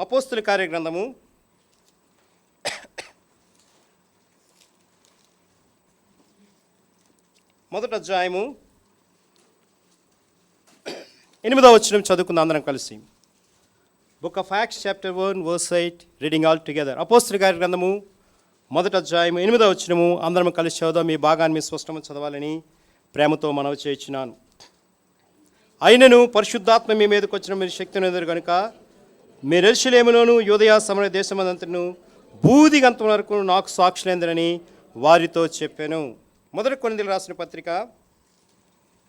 అపోస్తుల కార్యగ్రంథము 1వ అధ్యాయము 8వ వచనం చదువుకుందాం అందరం కలిసి. Book of acts chapter 1 verse 8 reading all together. అపోస్తుల కార్యగ్రంథము 1వ అధ్యాయము 8వ వచనము అందరం కలిసి చదువుదాం. మీ భాగాన్ని మీ స్పష్టంగా చదవాలని ప్రేమతో మనవి చేయించున్నాను. అయినను పరిశుద్ధాత్మ మీ మీదకి వచ్చిన మీరు శక్తిని ఎదురు కనుక మీరు యెరూషలేములోను యూదయ సమరయ దేశమంతటను బూదిగంతం వరకు నాకు సాక్షులేందరని వారితో చెప్పాను. మొదటి కొరింథీయులకు రాసిన పత్రిక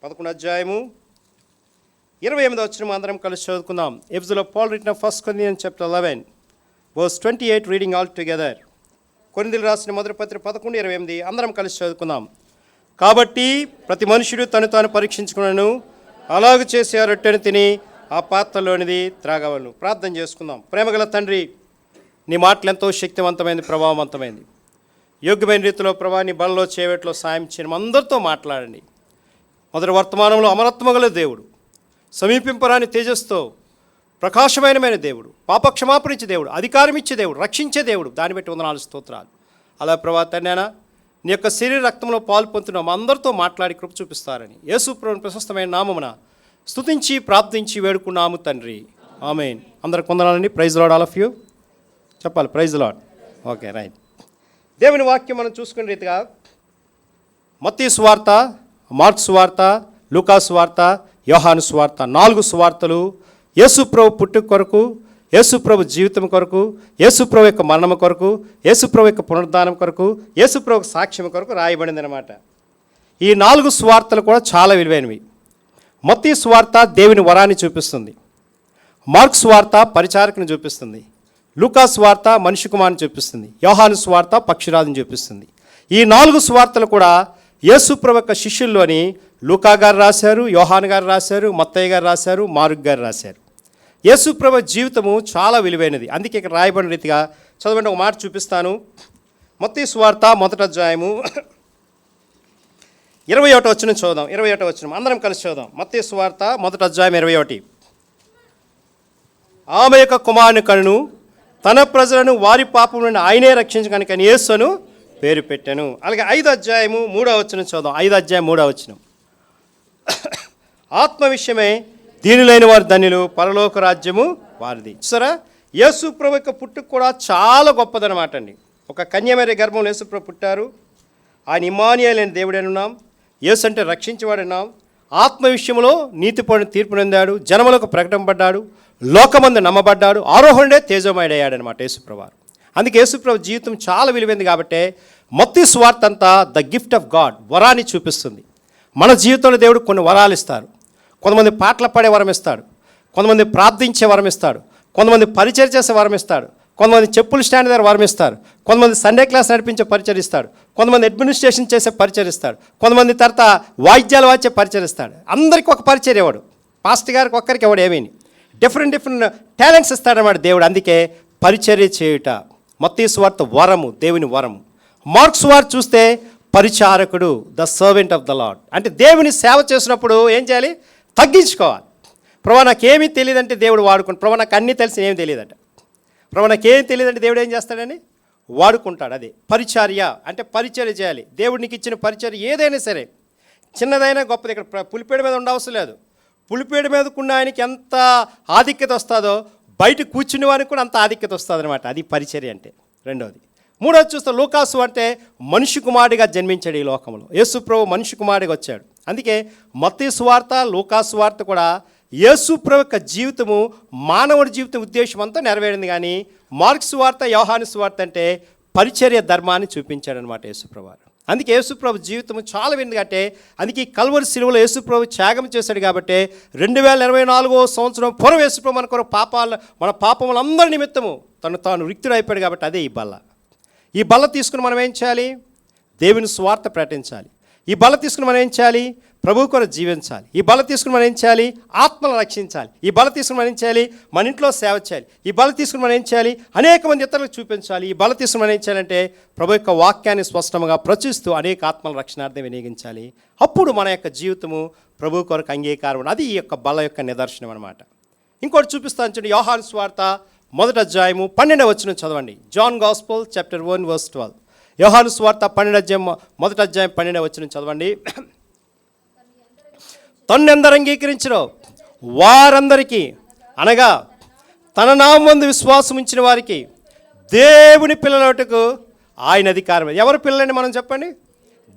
11వ అధ్యాయము 28వ వచనం అందరం కలిసి చదువుకుందాం. Epistle of Paul written first Corinthians chapter 11 verse 28 reading all together. కొరింథీయులకు రాసిన మొదటి పత్రిక 11:28 అందరం కలిసి చదువుకుందాం. కాబట్టి ప్రతి మనుషుడు తను తాను పరీక్షించుకున్నాను, అలాగ చేసి ఆ రొట్టెను తిని ఆ పాత్రలోనిది త్రాగవలను. ప్రార్థన చేసుకుందాం. ప్రేమగల తండ్రి, నీ మాటలు ఎంతో శక్తివంతమైనది, ప్రభావవంతమైనది. యోగ్యమైన రీతిలో ప్రభా నీ బలలో చేవేట్లో సాయం చేయడం అందరితో మాట్లాడండి. మొదటి వర్తమానంలో అమరత్వగల దేవుడు, సమీపింపరాని తేజస్తో ప్రకాశమైనమైన దేవుడు, పాపక్షమాపణించే దేవుడు, అధికారం ఇచ్చే దేవుడు, రక్షించే దేవుడు, దాన్ని బట్టి వందనాలు స్తోత్రాలు. అలా ప్రభా తండ్రి నీ యొక్క శరీర రక్తంలో పాలు పొందుతున్నాం అందరితో మాట్లాడి కృప చూపిస్తారని యేసు ప్రభువుని ప్రశస్తమైన నామమున స్తుతించి ప్రార్థించి వేడుకున్నాము తండ్రి, ఆమేన్. అందరికి వందనాలండి. Praise lord all of you. చెప్పాలి ప్రైజ్ లార్డ్. Okay right. దేవుని వాక్యం మనం చూసుకునే రీతిగా మత్తయి సువార్త, మార్కు సువార్త, లూకా సువార్త, యోహాను సువార్త 4 సువార్తలు యేసు ప్రభు పుట్టుక కొరకు, యేసు ప్రభు జీవితం కొరకు, యేసు ప్రభు యొక్క మరణం కొరకు, యేసు ప్రభు యొక్క పునరుద్ధానం కొరకు, యేసు ప్రభు సాక్ష్యం కొరకు రాయబడింది అనమాట. ఈ 4 సువార్తలు కూడా చాలా విలువైనవి. మత్తయి సువార్త దేవుని వరాన్ని చూపిస్తుంది, మార్కు సువార్త పరిచారకుని చూపిస్తుంది, లూకా సువార్త మనిషి కుమారుని చూపిస్తుంది, యోహాను సువార్త పక్షిరాజుని చూపిస్తుంది. ఈ 4 సువార్తలు కూడా యేసు ప్రభు యొక్క శిష్యుల్లోని లూకా గారు రాశారు, యోహాను గారు రాశారు, మత్తయి గారు రాశారు, మార్కు గారు రాశారు. యేసు ప్రభు జీవితము చాలా విలువైనది. అందుకే ఇక్కడ రాయబడిన రీతిగా చదవండి. ఒక మాట చూపిస్తాను. మత్తయి సువార్త 1వ అధ్యాయము 21వ వచనం చదువుదాం. 21వ వచనం అందరం కలిసి చదువుదాం. మత్తయి సువార్త 1వ అధ్యాయం 21. ఆమె యొక్క కుమారుని కనును తన ప్రజలను వారి పాపం నుండి ఆయనే రక్షించడానికి యేసును పేరు పెట్టాను. అలాగే 5వ అధ్యాయము 3వ వచనం చదువుదాం. 5వ అధ్యాయం 3వ వచనం. ఆత్మ విషయమే దీనులైన వారు ధన్యులు, పరలోక రాజ్యము వారిది. చూసారా, యేసు ప్రభు యొక్క పుట్టుక కూడా చాలా గొప్పదనమాట అండి. ఒక కన్యమరి గర్భంలో యేసు ప్రభు పుట్టారు. ఆయన ఇమ్మానుయేలు అనే దేవుడనున్నాం. యేసు అంటే రక్షించేవాడున్నాం. ఆత్మ విషయంలో నీతిపడిన తీర్పు పొందాడు, జనములకు ప్రకటింపబడ్డాడు, లోకమందు నమ్మబడ్డాడు, ఆరోహణుడే తేజోమయుడయ్యాడనమాట యేసుప్రభు. అందుకే యేసుప్రభు జీవితం చాలా విలువైంది. కాబట్టి మత్తయి సువార్త అంతా ద గిఫ్ట్ ఆఫ్ గాడ్, వరాన్ని చూపిస్తుంది. మన జీవితంలో దేవుడు కొన్ని వరాలు ఇస్తారు. కొంతమంది పాటలు పాడే వరం ఇస్తాడు, కొంతమంది ప్రార్థించే వరం ఇస్తాడు, కొంతమంది పరిచయం చేసే వరం ఇస్తాడు, కొంతమంది చెప్పులు స్టాండ్ దగ్గర వరం ఇస్తారు, కొంతమంది సండే క్లాస్ నడిపించే పరిచయం ఇస్తాడు, కొంతమంది అడ్మినిస్ట్రేషన్ చేసే పరిచయం ఇస్తాడు, కొంతమంది తర్వాత వాయిద్యాలు వాచే పరిచయం ఇస్తాడు. అందరికీ ఒక పరిచయం ఇవ్వడు. పాస్టర్ గారికి ఒక్కరికి ఇవ్వడు. ఏమీ డిఫరెంట్ టాలెంట్స్ ఇస్తాడన్నమాట దేవుడు. అందుకే పరిచర్య చేయుట మత్తయి సువార్త వరము, దేవుని వరము. మార్కు సువార్త చూస్తే పరిచారకుడు, the servant of the lord. అంటే దేవుని సేవ చేసినప్పుడు ఏం చేయాలి? తగ్గించుకోవాలి. ప్రభా నాకేమీ తెలియదంటే దేవుడు వాడుకుంటాడు. ప్రభా నాకు అన్నీ తెలిసి ఏమి తెలియదంట. ప్రభా నాకేం తెలియదంటే దేవుడు ఏం చేస్తాడని వాడుకుంటాడు. అదే పరిచర్య అంటే పరిచర్య చేయాలి. దేవుడు నీకు ఇచ్చిన పరిచర్య ఏదైనా సరే, చిన్నదైనా గొప్పది. ఇక్కడ పులిపేడ మీద ఉండవసరం లేదు. పులిపేడ మీదకున్న ఆయనకి ఎంత ఆధిక్యత వస్తుందో బయట కూర్చునే వారికి కూడా అంత ఆధిక్యత వస్తుంది అనమాట. అది పరిచర్య అంటే. రెండవది. మూడవది చూస్తే లూకాసు అంటే మనిషి కుమారుడిగా జన్మించాడు ఈ లోకంలో. యేసు ప్రభు మనిషి కుమారుడిగా వచ్చాడు. అందుకే మత్తయి సువార్త, లూకాసు సువార్త కూడా యేసు ప్రభు యొక్క జీవితము, మానవుడి జీవితం ఉద్దేశం అంతా నెరవేరింది. కానీ మార్కు సువార్త, యోహాను సువార్త అంటే పరిచర్య ధర్మాన్ని చూపించాడనమాట యేసు ప్రభు. అందుకే యేసు ప్రభు జీవితం చాలా వింది. అంటే అందుకే కల్వరి శిలువలో యేసు ప్రభు త్యాగం చేశాడు. కాబట్టి 2024వ సంవత్సరం పూర్వం యేసు ప్రభు మన కొరకు మన పాపములందరి నిమిత్తము తాను రిక్తుడు అయిపోయాడు. కాబట్టి అదే ఈ బల్ల. ఈ బల్ల తీసుకుని మనం ఏం చేయాలి? దేవుని స్వార్థ ప్రకటించాలి. ఈ బల్ల తీసుకుని మనం ఏం చేయాలి? ప్రభు కొరకు జీవించాలి. ఈ బల్ల తీసుకుని మనం ఏం చేయాలి? ఆత్మను రక్షించాలి. ఈ బల్ల తీసుకుని మనం ఏం చేయాలి? మన ఇంట్లో సేవ చేయాలి. ఈ బల్ల తీసుకుని మనం ఏం చేయాలి? అనేక మంది ఇతరులకు చూపించాలి. ఈ బల్ల తీసుకుని మనం ఏం చేయాలంటే ప్రభు యొక్క వాక్యాన్ని స్పష్టంగా ప్రచురిస్తూ అనేక ఆత్మల రక్షణార్థం వినియోగించాలి. అప్పుడు మన యొక్క జీవితము ప్రభు కొరకు అంగీకారం. అది ఈ యొక్క బల్ల యొక్క నిదర్శనం అనమాట. ఇంకోటి చూపిస్తాను చూడండి. యోహాను సువార్త మొదటి అధ్యాయము 12వ వచనం చదవండి. John gospel chapter 1 verse 12. యోహాను సువార్త 12వ అధ్యాయం మొదటి అధ్యాయం 12వ వచనం చదవండి. తన్నెందరు అంగీకరించినో వారందరికీ, అనగా తన నామమందు విశ్వాసం ఉంచిన వారికి దేవుని పిల్లలటకు ఆయన అధికారం. ఎవరి పిల్లలని మనం చెప్పండి?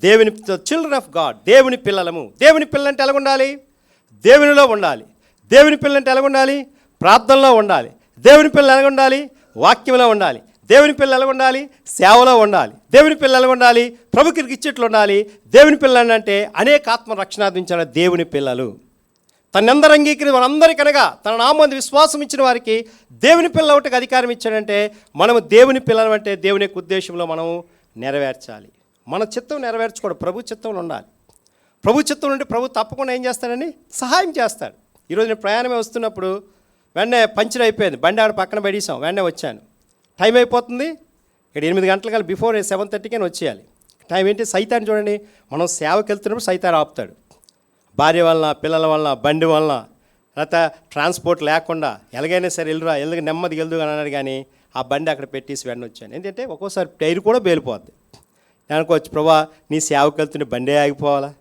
దేవుని చిల్డ్రన్ ఆఫ్ గాడ్, దేవుని పిల్లలము. దేవుని పిల్లలంటే ఎలా ఉండాలి? దేవునిలో ఉండాలి. దేవుని పిల్లలంటే ఎలా ఉండాలి? ప్రార్థనలో ఉండాలి. దేవుని పిల్లలు ఎలా ఉండాలి? వాక్యంలో ఉండాలి. దేవుని పిల్లలు ఎలా ఉండాలి? సేవలో ఉండాలి. దేవుని పిల్లలు ఎలా ఉండాలి? ప్రభుకి ఇచ్చేట్లు ఉండాలి. దేవుని పిల్లలు అంటే అనేక ఆత్మ రక్షణార్థించిన దేవుని పిల్లలు. తనందరూ అంగీకరించి వారందరికనగా తన నామందు విశ్వాసం ఇచ్చిన వారికి దేవుని పిల్లల ఒకటికి అధికారం ఇచ్చాడంటే మనము దేవుని పిల్లలు అంటే దేవుని యొక్క ఉద్దేశంలో మనము నెరవేర్చాలి. మన చిత్తం నెరవేర్చుకోవడం ప్రభు చిత్తంలో ఉండాలి. ప్రభు చిత్తం నుండి ప్రభు తప్పకుండా ఏం చేస్తాడని సహాయం చేస్తాడు. ఈరోజు నేను ప్రయాణమే వస్తున్నప్పుడు వెంటనే పంచర్ అయిపోయింది, బండి ఆడ పక్కన పడేసాం, వెంటనే వచ్చాను. టైం అయిపోతుంది, ఇక్కడ 8 గంటల కల్లా బిఫోర్ 7:30కి వచ్చేయాలి. టైం ఏంటి? సైతాన్ని చూడండి, మనం సేవకి వెళ్తున్నప్పుడు సైతాన్ని ఆపుతాడు. భార్య వలన, పిల్లల వలన, బండి వలన, లేకపోతే ట్రాన్స్పోర్ట్ లేకుండా ఎలాగైనా సరే వెళ్ళురా, ఎందుకు నెమ్మదిగా వెళ్దు అని అన్నాడు. కానీ ఆ బండి అక్కడ పెట్టేసి వెంటనే వచ్చాను. ఎందుకంటే ఒక్కోసారి టైర్ కూడా బేలిపోద్ది. నేను అనుకోవచ్చు, ప్రభా నీ సేవకు వెళ్తుంటే బండే ఆగిపోవాలా?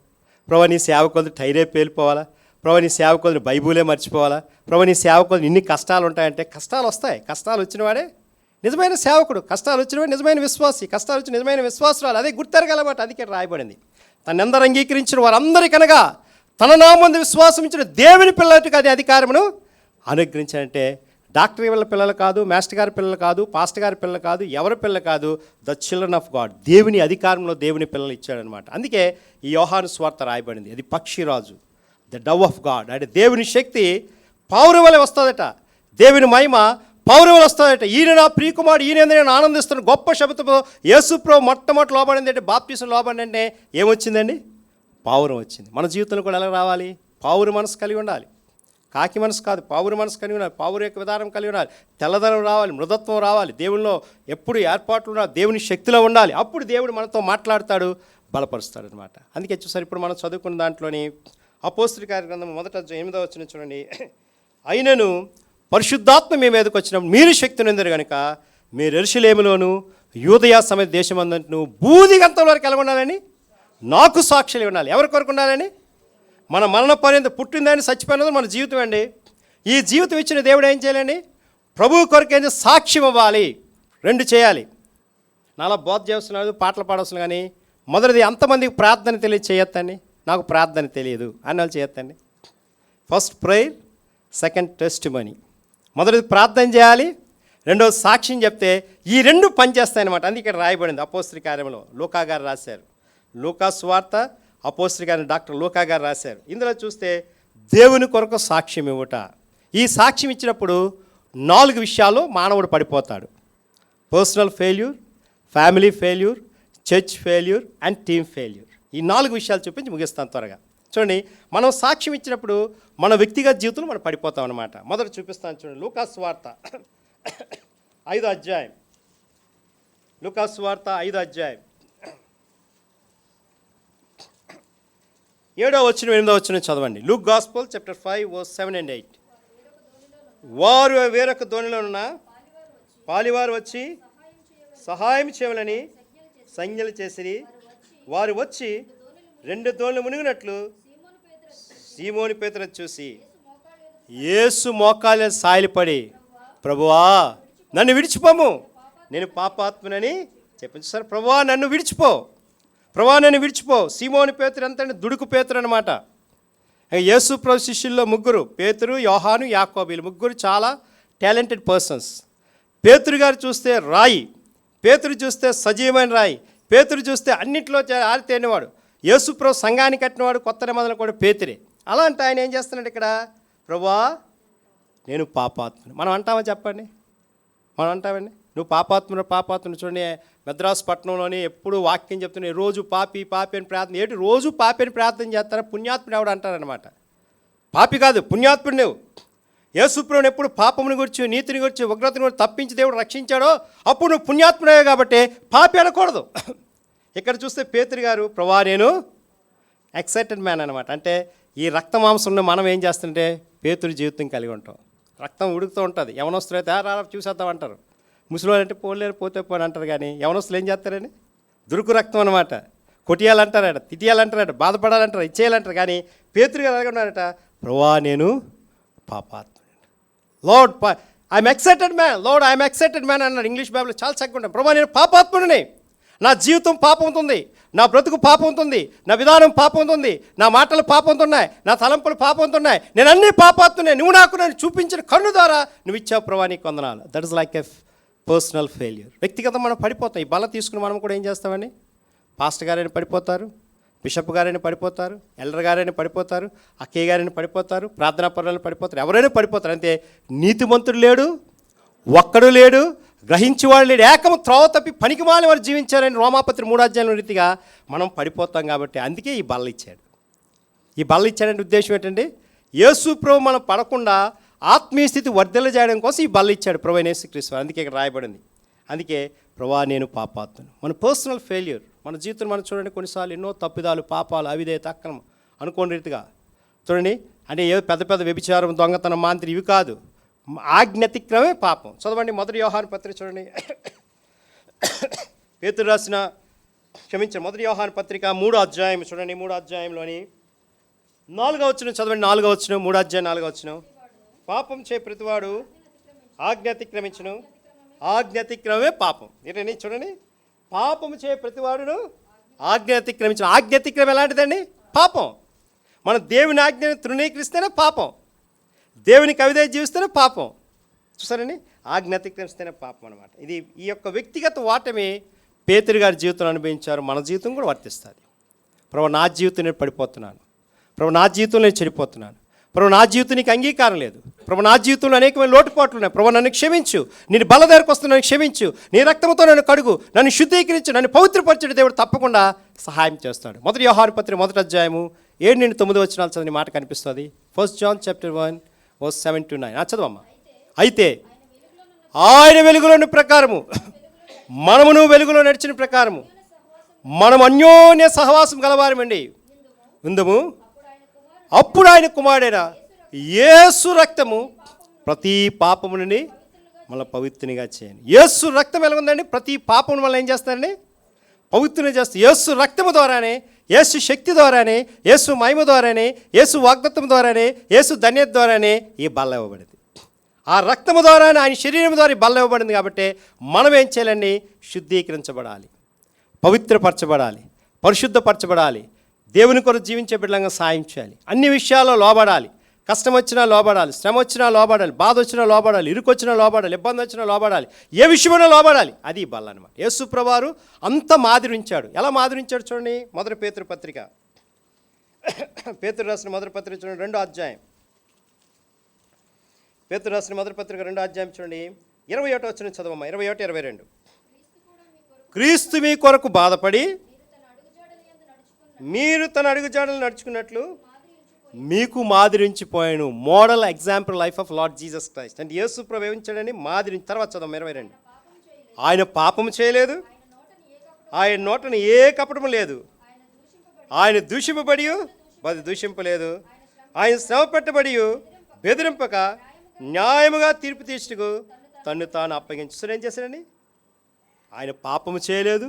ప్రభా నీ సేవకు వెళ్తే టైరే పేలిపోవాలా? ప్రభా నీ సేవకు వెళ్తే బైబులే మర్చిపోవాలా? ప్రభా నీ సేవకు వెళ్తే ఇన్ని కష్టాలు ఉంటాయంటే కష్టాలు వస్తాయి. కష్టాలు వచ్చినవాడే నిజమైన సేవకుడు, కష్టాలు వచ్చినవాడు నిజమైన విశ్వాసి, కష్టాలు వచ్చిన నిజమైన విశ్వాసురాలు. అదే గుర్తెరగలమాట. అందుకే రాయబడింది, తనెందరూ అంగీకరించిన వారందరికనగా తన నామందు విశ్వాసం ఇచ్చిన దేవుని పిల్లలకి అది అధికారమును అనుగ్రహించాలంటే డాక్టర్ వాళ్ళ పిల్లలు కాదు, మాస్టర్ గారి పిల్లలు కాదు, పాస్టర్ గారి పిల్లలు కాదు, ఎవరి పిల్లలు కాదు, ద చిల్డ్రన్ ఆఫ్ గాడ్, దేవుని అధికారంలో దేవుని పిల్లలు ఇచ్చాడనమాట. అందుకే ఈ యోహాను సువార్త రాయబడింది. అది పక్షిరాజు, ద డవ్ ఆఫ్ గాడ్. అంటే దేవుని శక్తి పావురం వలె వస్తుందట, దేవుని మహిమ పావురం వలె వస్తుందట. ఈయన నా ప్రియకుమారుడు, ఈయన నేను ఆనందిస్తున్న గొప్ప శబ్దంతో యేసు ప్రభు మొట్టమొదటి లోబడింది అంటే బాప్టిజం లోబడింది అంటే ఏమొచ్చిందండి? పావురం వచ్చింది. మన జీవితంలో కూడా ఎలా రావాలి? పావురు మనసు కలిగి ఉండాలి. కాకి మనసు కాదు, పావురు మనసు కలిగి ఉండాలి. పావురు యొక్క విధానం కలిగి ఉండాలి. తెల్లదనం రావాలి, మృదత్వం రావాలి. దేవుల్లో ఎప్పుడు ఏర్పాట్లు ఉండాలి, దేవుని శక్తిలో ఉండాలి. అప్పుడు దేవుడు మనతో మాట్లాడతాడు, బలపరుస్తాడు అనమాట. అందుకే చూసారు, ఇప్పుడు మనం చదువుకున్న దాంట్లోని అపోస్తలుల కార్యగ్రంథం 1:8 వచనం చూడండి. అయినను పరిశుద్ధాత్మ మీ మీదకి వచ్చినప్పుడు మీరు శక్తిని పొందారు కనుక మీరు యెరూషలేములోను యూదయ సమేత దేశమంతటను బూదిగంతం వరకు ఎలా ఉండాలని నాకు సాక్షులు ఉండాలి. ఎవరి కొరకు ఉండాలని? మన మరణ పర్యంతం పుట్టిందని చచ్చిపోయినది మన జీవితం అండి. ఈ జీవితం ఇచ్చిన దేవుడు ఏం చేయాలండి? ప్రభువు కొరకు ఏం సాక్ష్యం ఇవ్వాలి. 2 చేయాలి. నాలా బోధ చేస్తున్నాడు, పాటలు పాడవలసిన, కానీ మొదటిది అంతమందికి ప్రార్థన తెలియదు చేయొద్దండి. నాకు ప్రార్థన తెలియదు అని వాళ్ళు చేయొద్దండి. First prayer, second testimony. మొదటిది ప్రార్థన చేయాలి, రెండోది సాక్ష్యం చెప్తే ఈ 2 పనిచేస్తాయన్నమాట. అందుకే ఇక్కడ రాయబడింది అపోస్తలుల కార్యంలో. లూకా గారు రాశారు. లూకా సువార్త అపోస్తలుల కార్యం డాక్టర్ లూకా గారు రాశారు. ఇందులో చూస్తే దేవుని కొరకు సాక్ష్యం ఇవ్వట. ఈ సాక్ష్యం ఇచ్చినప్పుడు 4 విషయాల్లో మానవుడు పడిపోతాడు. Personal failure, family failure, church failure and team failure. ఈ 4 విషయాలు చూపించి ముగిస్తాను త్వరగా. చూడండి, మనం సాక్ష్యం ఇచ్చినప్పుడు మన వ్యక్తిగత జీవితంలో మనం పడిపోతాం అనమాట. మొదట చూపిస్తాను చూడండి. లూకా సువార్త 5వ అధ్యాయం. లూకా సువార్త 5వ అధ్యాయం 7వ వచనం 8వ వచనం చదవండి. Luke gospel chapter 5 verse 7 and 8. వారు వేరొక దోణిలోనున్న పాలివారు వచ్చి సహాయం చేయమని సంజ్ఞలు చేసిరి. వారు వచ్చి 2 దోణులు మునిగినట్లు సీమోను పేతురు చూసి యేసు మోకాళ్ళ సాయలుపడి, ప్రభువా నన్ను విడిచిపోము, నేను పాపాత్మనని చెప్పింది. సార్, ప్రభువా నన్ను విడిచిపో, ప్రభువా నన్ను విడిచిపో. సీమోను పేతురు ఎంత అంటే దుడుకు పేతురు అనమాట. యేసు ప్రభు శిష్యుల్లో 3, పేతురు, యోహాను, యాకోబు. వీళ్ళు 3 చాలా టాలెంటెడ్ పర్సన్స్. పేతురు గారు చూస్తే రాయి, పేతురు చూస్తే సజీవమైన రాయి, పేతురు చూస్తే అన్నింటిలో ఆరితేనివాడు. యేసు ప్రభు సంఘాన్ని కట్టినవాడు, కొత్త నిబంధన కూడా పేతురే. అలా అంటే ఆయన ఏం చేస్తున్నాడు ఇక్కడ? ప్రభువా నేను పాపాత్ముని. మనం అంటామా చెప్పండి? మనం అంటామండి, నువ్వు పాపాత్ముడు. చూడండి, మద్రాసు పట్టణంలోని ఎప్పుడు వాక్యం చెప్తున్నాయి, రోజు పాపి అని ప్రార్థన. ఏంటి రోజు పాపి అని ప్రార్థన చేస్తారా? పుణ్యాత్ముడు ఎవడు అంటారనమాట. పాపి కాదు, పుణ్యాత్ముడు నువ్వు. యేసుప్రభుని ఎప్పుడు పాపముని గురించి, నీతిని గురించి, ఉగ్రతని గురించి తప్పించి దేవుడు రక్షించాడో అప్పుడు నువ్వు పుణ్యాత్ముడే కాబట్టి పాపి అనకూడదు. ఇక్కడ చూస్తే పేతురు గారు, ప్రభువా నేను ఎక్సైటెడ్ మ్యాన్ అనమాట. అంటే ఈ రక్త మాంసంలో మనం ఏం చేస్తుంటే పేతురు జీవితం కలిగి ఉంటాం. రక్తం ఉడుకుతూ ఉంటుంది. యవనస్తులు అయితే రా చూసేద్దాం అంటారు. ముసలి అంటే పోలేరు పోతే పోని అంటారు. కానీ యవనస్తులు ఏం చేస్తారని దురుకు రక్తం అనమాట. కొట్టియాలంటారట, తిట్టియాలంటారట, బాధపడాలంటారు, ఇచ్చేయాలంటారు. కానీ పేతురు గారు ఎలాగున్నారట, ప్రభువా నేను పాపాత్ముడు, lord I'm excited man, lord I'm excited man అన్నాడు. ఇంగ్లీష్ బైబిల్లో చాలా చక్కగా ఉంటాను. ప్రభువా నేను పాపాత్ముడిని, నా జీవితం పాపం అవుతుంది, నా బ్రతుకు పాపం అవుతుంది, నా విధానం పాపం అవుతుంది, నా మాటలు పాపం అవుతున్నాయి, నా తలంపులు పాపం అవుతున్నాయి, నేను అన్ని పాపాత్మునే, నువ్వు నాకు నన్ను చూపించిన కన్ను ద్వారా నువ్వు ఇచ్చావు ప్రభువా నీకు వందనాలు. That is like a personal failure. వ్యక్తిగతం మనం పడిపోతాం. ఈ బల తీసుకుని మనం కూడా ఏం చేస్తామని, పాస్టర్ గారైనా పడిపోతారు, బిషప్ గారైనా పడిపోతారు, ఎల్డర్ గారైనా పడిపోతారు, అక్కయ్య గారైనా పడిపోతారు, ప్రార్థనా పరులను పడిపోతారు, ఎవరైనా పడిపోతారు. అంతే, నీతిమంతుడు లేడు, ఒక్కడు లేడు, గ్రహించేవాడు లేడు, ఏకము త్రోవ తప్పి పనికిమాలిన వారు జీవించారని రోమాపత్రి 3వ అధ్యాయం రీతిగా మనం పడిపోతాం. కాబట్టి అందుకే ఈ బల్ల ఇచ్చాడు. ఈ బల్ల ఇచ్చాడంటే ఉద్దేశం ఏంటంటే, యేసు ప్రభు మనం పడకుండా ఆత్మీయ స్థితి వర్ధల చేయడం కోసం ఈ బల్ల ఇచ్చాడు ప్రభు అయిన యేసుక్రీస్తు. అందుకే ఇక్కడ రాయబడింది. అందుకే ప్రభువా నేను పాపాత్మును. మన పర్సనల్ ఫెయిల్యూర్, మన జీవితం మనం చూడండి, కొన్నిసార్లు ఎన్నో తప్పిదాలు, పాపాలు, అవిధేయత, అక్రమం అనుకోని రీతిగా చూడండి. అంటే ఏదో పెద్ద పెద్ద వ్యభిచారం, దొంగతనం, మాంత్రి ఇవి కాదు, ఆజ్ఞాతిక్రమే పాపం. చదవండి 1 యోహాను పత్రిక చూడండి. పేతురు రాసిన క్షమించండి 1 యోహాను పత్రిక 3వ అధ్యాయం చూడండి. 3వ అధ్యాయంలోని 4వ వచనం చదవండి. 4వ వచనం, 3వ అధ్యాయం 4వ వచనం. పాపం చే ప్రతివాడు ఆజ్ఞాతిక్రమించును, ఆజ్ఞాతిక్రమమే పాపం. ఏంటండి చూడండి, పాపము చే ప్రతివాడును ఆజ్ఞాతిక్రమించును. ఆజ్ఞాతిక్రమం ఎలాంటిదండి? పాపం. మనం దేవుని ఆజ్ఞను తృణీకరిస్తేనే పాపం, దేవునికి అవిధేయ జీవిస్తేనే పాపం. చూసారండి, ఆజ్ఞాతిక్రమిస్తేనే పాపం అనమాట. ఇది ఈ యొక్క వ్యక్తిగత వాటమే పేతురు గారి జీవితంలో అనుభవించారు. మన జీవితం కూడా వర్తిస్తుంది. ప్రభు నా జీవితం నేను పడిపోతున్నాను, ప్రభు నా జీవితంలో నేను చెడిపోతున్నాను, ప్రభు నా జీవితం నీకు అంగీకారం లేదు, ప్రభు నా జీవితంలో అనేకమైన లోటుపాట్లు ఉన్నాయి, ప్రభు నన్ను క్షమించు, నేను బల్ల దగ్గరకు వస్తున్నాను క్షమించు, నీ రక్తంతో నన్ను కడుగు, నన్ను శుద్ధీకరించు, నన్ను పవిత్రపరచడు దేవుడు తప్పకుండా సహాయం చేస్తాడు. 1 యోహాను పత్రిక 1వ అధ్యాయము 7-9 వచనాలు చదివి మాట కనిపిస్తుంది. 1 John chapter 1 verse 7-9 చదవమ్మా. అయితే ఆయన వెలుగులోని ప్రకారము మనమును వెలుగులో నడిచిన ప్రకారము మనం అన్యోన్య సహవాసం గలవారమండి ఉందము. అప్పుడు ఆయన కుమారుడైన యేసు రక్తము ప్రతి పాపము నుండి మళ్ళీ పవిత్రునిగా చేయండి. యేసు రక్తం ఎలా ఉందండి? ప్రతి పాపమును మళ్ళీ ఏం చేస్తారండి? పవిత్రుని చేస్తుంది. యేసు రక్తము ద్వారానే, యేసు శక్తి ద్వారానే, యేసు మహిమ ద్వారానే, యేసు వాగ్దత్తం ద్వారానే, యేసు ధన్యత ద్వారానే ఈ బల్ల ఇవ్వబడింది. ఆ రక్తము ద్వారానే, ఆయన శరీరం ద్వారా ఈ బల్ల ఇవ్వబడింది. కాబట్టి మనం ఏం చేయాలండి? శుద్ధీకరించబడాలి, పవిత్రపరచబడాలి, పరిశుద్ధపరచబడాలి, దేవుని కొరకు జీవించే బిడ్డలంగా సాయం చేయాలి, అన్ని విషయాల్లో లోబడాలి. కష్టం వచ్చినా లోబడాలి, శ్రమ వచ్చినా లోబడాలి, బాధ వచ్చినా లోబడాలి, ఇరుకు వచ్చినా లోబడాలి, ఇబ్బంది వచ్చినా లోబడాలి, ఏ విషయమైనా లోబడాలి. అది ఈ బల్ల అనమాట. యేసు ప్రభువారు అంత మాదిరించాడు. ఎలా మాదిరించాడు చూడండి. 1 పేతురు పత్రిక, పేతురు రాసిన 1 పత్రిక చూడండి, 2వ అధ్యాయం. పేతురు రాసిన 1 పత్రిక 2వ అధ్యాయం చూడండి, 21వ వచనం చదవమ్మా. 21, 22. క్రీస్తు మీ కొరకు బాధపడి మీరు తన అడుగుజాడలు నడుచుకున్నట్లు మీకు మాదిరించిపోయాను. Model example life of lord Jesus Christ. అంటే యేసు ప్రభు ఏమించాడని మాదిరి. తర్వాత చదవం 22. ఆయన పాపము చేయలేదు, ఆయన నోటను ఏ కపటము లేదు, ఆయన దూషింపబడి దూషింపలేదు, ఆయన శ్రమ పెట్టబడి బెదిరింపక న్యాయముగా తీర్పు తీర్చుటకు తన్ను తాను అప్పగించు. ఏం చేశాడండి? ఆయన పాపము చేయలేదు,